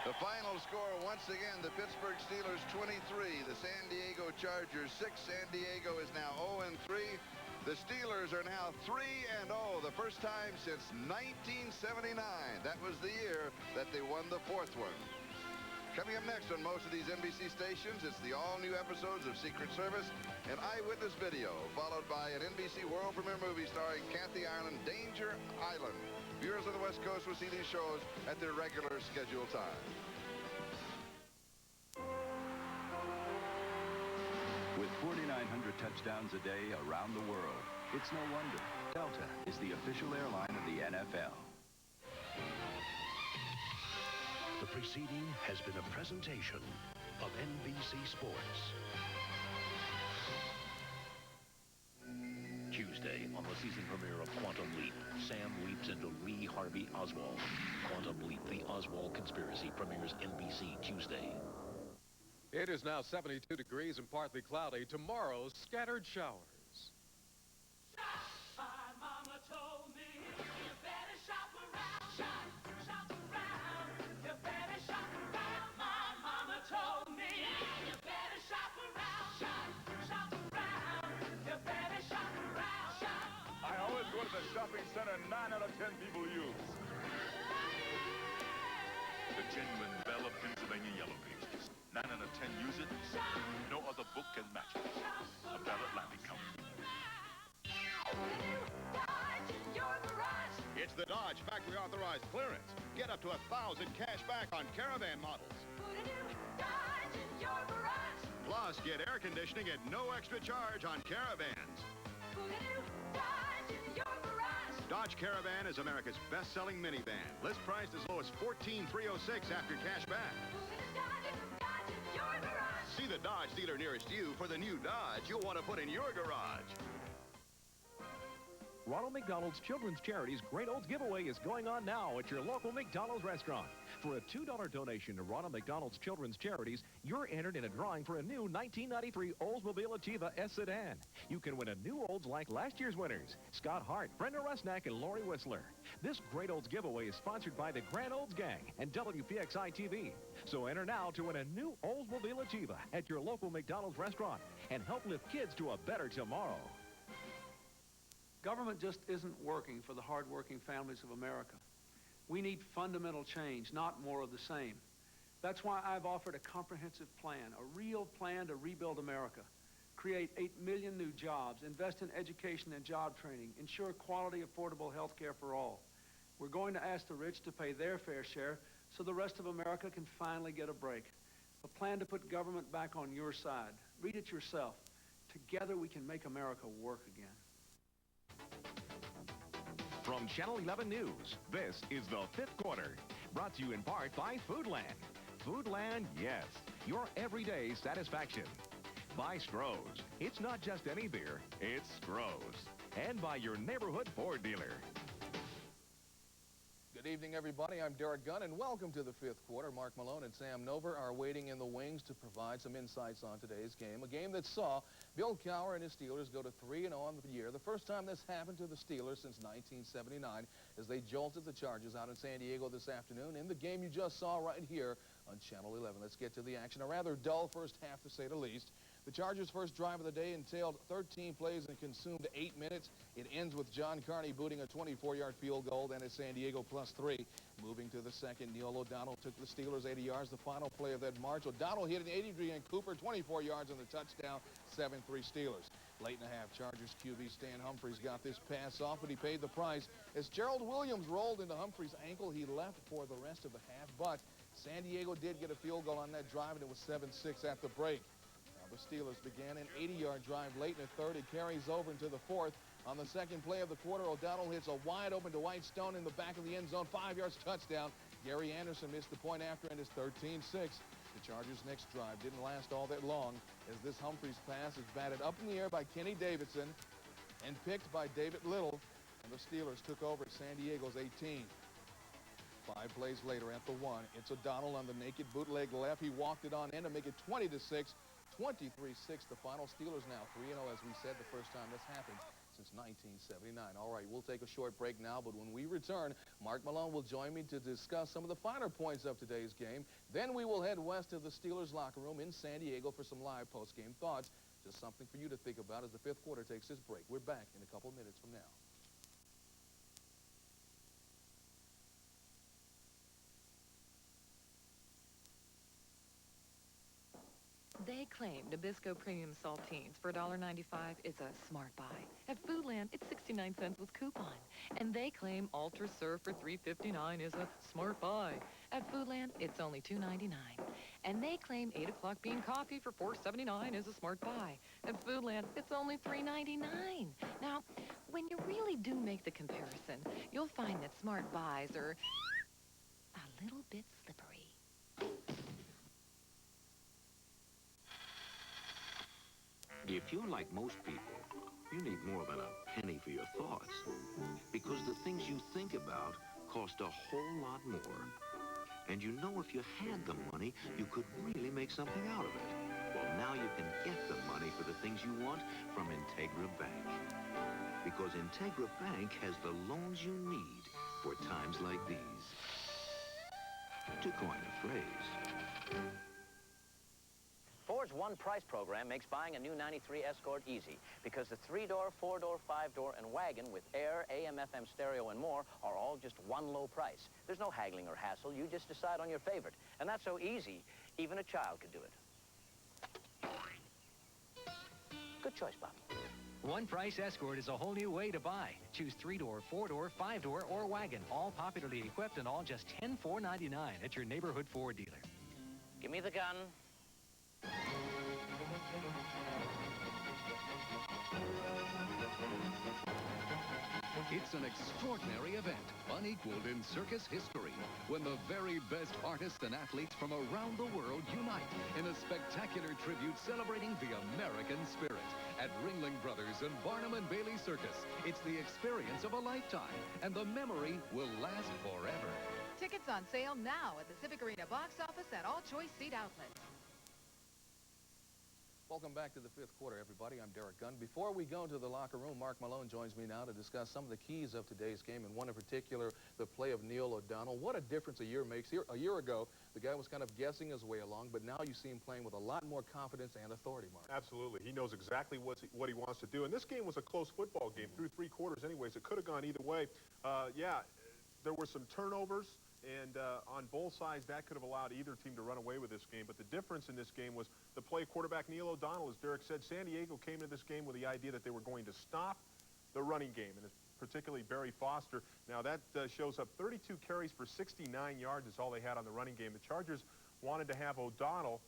The final score, once again, the Pittsburgh Steelers 23, the San Diego Chargers 6. San Diego is now 0-3. The Steelers are now 3-0, the first time since 1979. That was the year that they won the 4th one. Coming up next on most of these NBC stations, it's the all-new episodes of Secret Service and Eyewitness Video, followed by an NBC world premiere movie starring Kathy Ireland, Danger Island. Viewers on the West Coast will see these shows at their regular scheduled time. With 4,900 touchdowns a day around the world, it's no wonder Delta is the official airline of the NFL. The preceding has been a presentation of NBC Sports. Tuesday, on the season premiere of Quantum Leap, Sam leaps into Lee Harvey Oswald. Quantum Leap, the Oswald Conspiracy premieres NBC Tuesday. It is now 72 degrees and partly cloudy. Tomorrow, scattered showers. The shopping center 9 out of 10 people use. The genuine Belle of Pennsylvania Yellow Pages. 9 out of 10 use it. No other book can match it. A Belle Atlantic Company. It's the Dodge factory authorized clearance. Get up to $1,000 cash back on Caravan models. Plus, Plus, get air conditioning at no extra charge on Caravans. Dodge Caravan is America's best-selling minivan. List priced as low as $14,306 after cash back. See the Dodge dealer nearest you for the new Dodge you'll want to put in your garage. Ronald McDonald's Children's Charities Great Olds Giveaway is going on now at your local McDonald's restaurant. For a $2 donation to Ronald McDonald's Children's Charities, you're entered in a drawing for a new 1993 Oldsmobile Achieva S sedan. You can win a new Olds like last year's winners, Scott Hart, Brenda Rusnak, and Lori Whistler. This Great Olds Giveaway is sponsored by the Grand Olds Gang and WPXI TV. So enter now to win a new Oldsmobile Achieva at your local McDonald's restaurant and help lift kids to a better tomorrow. Government just isn't working for the hard-working families of America. We need fundamental change, not more of the same. That's why I've offered a comprehensive plan, a real plan to rebuild America, create 8 million new jobs, invest in education and job training, ensure quality, affordable health care for all. We're going to ask the rich to pay their fair share so the rest of America can finally get a break. A plan to put government back on your side. Read it yourself. Together we can make America work again. From Channel 11 News, this is the Fifth Quarter, brought to you in part by Foodland. Foodland, yes, your everyday satisfaction. By Stroh's, it's not just any beer, it's Stroh's. And by your neighborhood Ford dealer. Good evening, everybody. I'm Derek Gunn, and welcome to the Fifth Quarter. Mark Malone and Sam Nover are waiting in the wings to provide some insights on today's game, a game that saw Bill Cowher and his Steelers go to 3-0 on the year, the first time this happened to the Steelers since 1979, as they jolted the Chargers out in San Diego this afternoon in the game you just saw right here on Channel 11. Let's get to the action. A rather dull first half, to say the least. The Chargers' first drive of the day entailed 13 plays and consumed 8 minutes. It ends with John Carney booting a 24-yard field goal, then a San Diego +3. Moving to the second, Neil O'Donnell took the Steelers 80 yards, the final play of that march. O'Donnell hit an Adrian Cooper, 24 yards on the touchdown, 7-3 Steelers. Late in the half, Chargers QB Stan Humphries got this pass off, but he paid the price. As Gerald Williams rolled into Humphries' ankle, he left for the rest of the half, but San Diego did get a field goal on that drive, and it was 7-6 at the break. The Steelers began an 80-yard drive late in the third. It carries over into the fourth. On the second play of the quarter, O'Donnell hits a wide open Dwight Stone in the back of the end zone, 5 yards touchdown. Gary Anderson missed the point after, and it's 13-6. The Chargers' next drive didn't last all that long, as this Humphries pass is batted up in the air by Kenny Davidson and picked by David Little, and the Steelers took over San Diego's 18. 5 plays later at the 1, it's O'Donnell on the naked bootleg left. He walked it on in to make it 20-6. 23-6, the final. Steelers now 3-0, as we said, the first time this happened since 1979. All right, we'll take a short break now, but when we return, Mark Malone will join me to discuss some of the finer points of today's game. Then we will head west to the Steelers locker room in San Diego for some live post-game thoughts. Just something for you to think about as the fifth quarter takes its break. We're back in a couple minutes from now. They claim Nabisco Premium Saltines for $1.95 is a smart buy. At Foodland, it's 69 cents with coupon. And they claim Ultra Surf for $3.59 is a smart buy. At Foodland, it's only $2.99. And they claim 8 o'clock bean coffee for $4.79 is a smart buy. At Foodland, it's only $3.99. Now, when you really do make the comparison, you'll find that smart buys are a little bit slippery. If you're like most people, you need more than a penny for your thoughts. Because the things you think about cost a whole lot more. And you know if you had the money, you could really make something out of it. Well, now you can get the money for the things you want from Integra Bank. Because Integra Bank has the loans you need for times like these. To coin a phrase. Ford's One Price program makes buying a new 93 Escort easy because the 3-door, 4-door, 5-door, and wagon with air, AM/FM stereo, and more are all just one low price. There's no haggling or hassle. You just decide on your favorite. And that's so easy, even a child could do it. Good choice, Bob. One Price Escort is a whole new way to buy. Choose 3-door, 4-door, 5-door, or wagon, all popularly equipped and all just $10,499 at your neighborhood Ford dealer. Give me the gun. It's an extraordinary event, unequaled in circus history, when the very best artists and athletes from around the world unite in a spectacular tribute celebrating the American spirit. At Ringling Brothers and Barnum and Bailey Circus, it's the experience of a lifetime, and the memory will last forever. Tickets on sale now at the Civic Arena box office at all choice seat outlets. Welcome back to the fifth quarter, everybody. I'm Derek Gunn. Before we go to the locker room, Mark Malone joins me now to discuss some of the keys of today's game, and one in particular, the play of Neil O'Donnell. What a difference a year makes. A year ago, the guy was kind of guessing his way along, but now you see him playing with a lot more confidence and authority, Mark. Absolutely. He knows exactly what he wants to do, and this game was a close football game through three quarters anyways. It could have gone either way. Yeah, there were some turnovers. And on both sides, that could have allowed either team to run away with this game. But the difference in this game was the play quarterback Neil O'Donnell. As Derek said, San Diego came into this game with the idea that they were going to stop the running game, and particularly Barry Foster. Now that shows up 32 carries for 69 yards is all they had on the running game. The Chargers wanted to have O'Donnell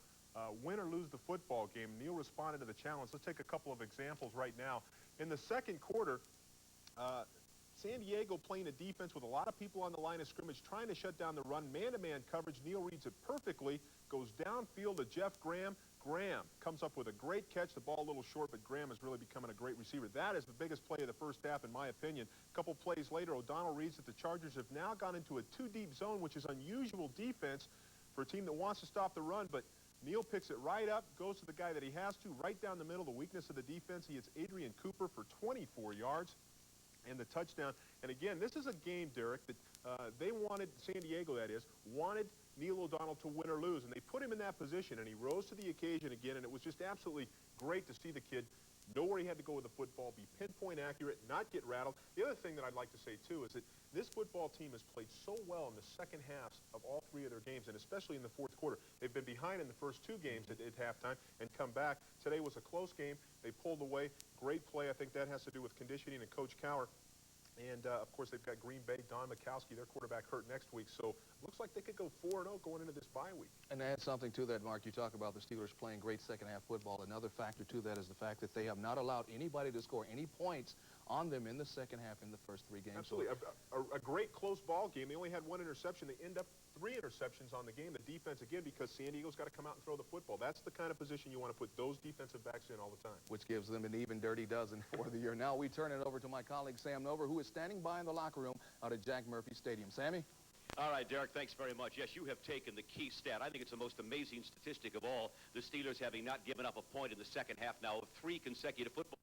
win or lose the football game. Neil responded to the challenge. Let's take a couple of examples right now. In the second quarter, San Diego playing a defense with a lot of people on the line of scrimmage, trying to shut down the run, man-to-man coverage. Neil reads it perfectly, goes downfield to Jeff Graham. Graham comes up with a great catch. The ball a little short, but Graham is really becoming a great receiver. That is the biggest play of the first half, in my opinion. A couple plays later, O'Donnell reads that the Chargers have now gone into a two-deep zone, which is unusual defense for a team that wants to stop the run, but Neil picks it right up, goes to the guy that he has to, right down the middle, the weakness of the defense. He hits Adrian Cooper for 24 yards. And the touchdown. And again, this is a game, Derek, that they wanted, San Diego that is, wanted Neil O'Donnell to win or lose. And they put him in that position, and he rose to the occasion again. And it was just absolutely great to see the kid know where he had to go with the football, be pinpoint accurate, not get rattled. The other thing that I'd like to say, too, is that this football team has played so well in the second halves of all three of their games, and especially in the fourth quarter. They've been behind in the first two games at halftime and come back. Today was a close game. They pulled away. Great play. I think that has to do with conditioning and Coach Cowher. And, of course, they've got Green Bay, Don Mikowski, their quarterback, hurt next week. So it looks like they could go 4-0 going into this bye week. And add something to that, Mark. You talk about the Steelers playing great second-half football. Another factor to that is the fact that they have not allowed anybody to score any points on them in the second half in the first three games. Absolutely. A great close ball game. They only had one interception. They end up 3 interceptions on the game. The defense, again, because San Diego's got to come out and throw the football. That's the kind of position you want to put those defensive backs in all the time. Which gives them an even dirty dozen for the year. Now we turn it over to my colleague Sam Nover, who is standing by in the locker room out at Jack Murphy Stadium. Sammy? All right, Derek, thanks very much. Yes, you have taken the key stat. I think it's the most amazing statistic of all. The Steelers having not given up a point in the second half now of 3 consecutive football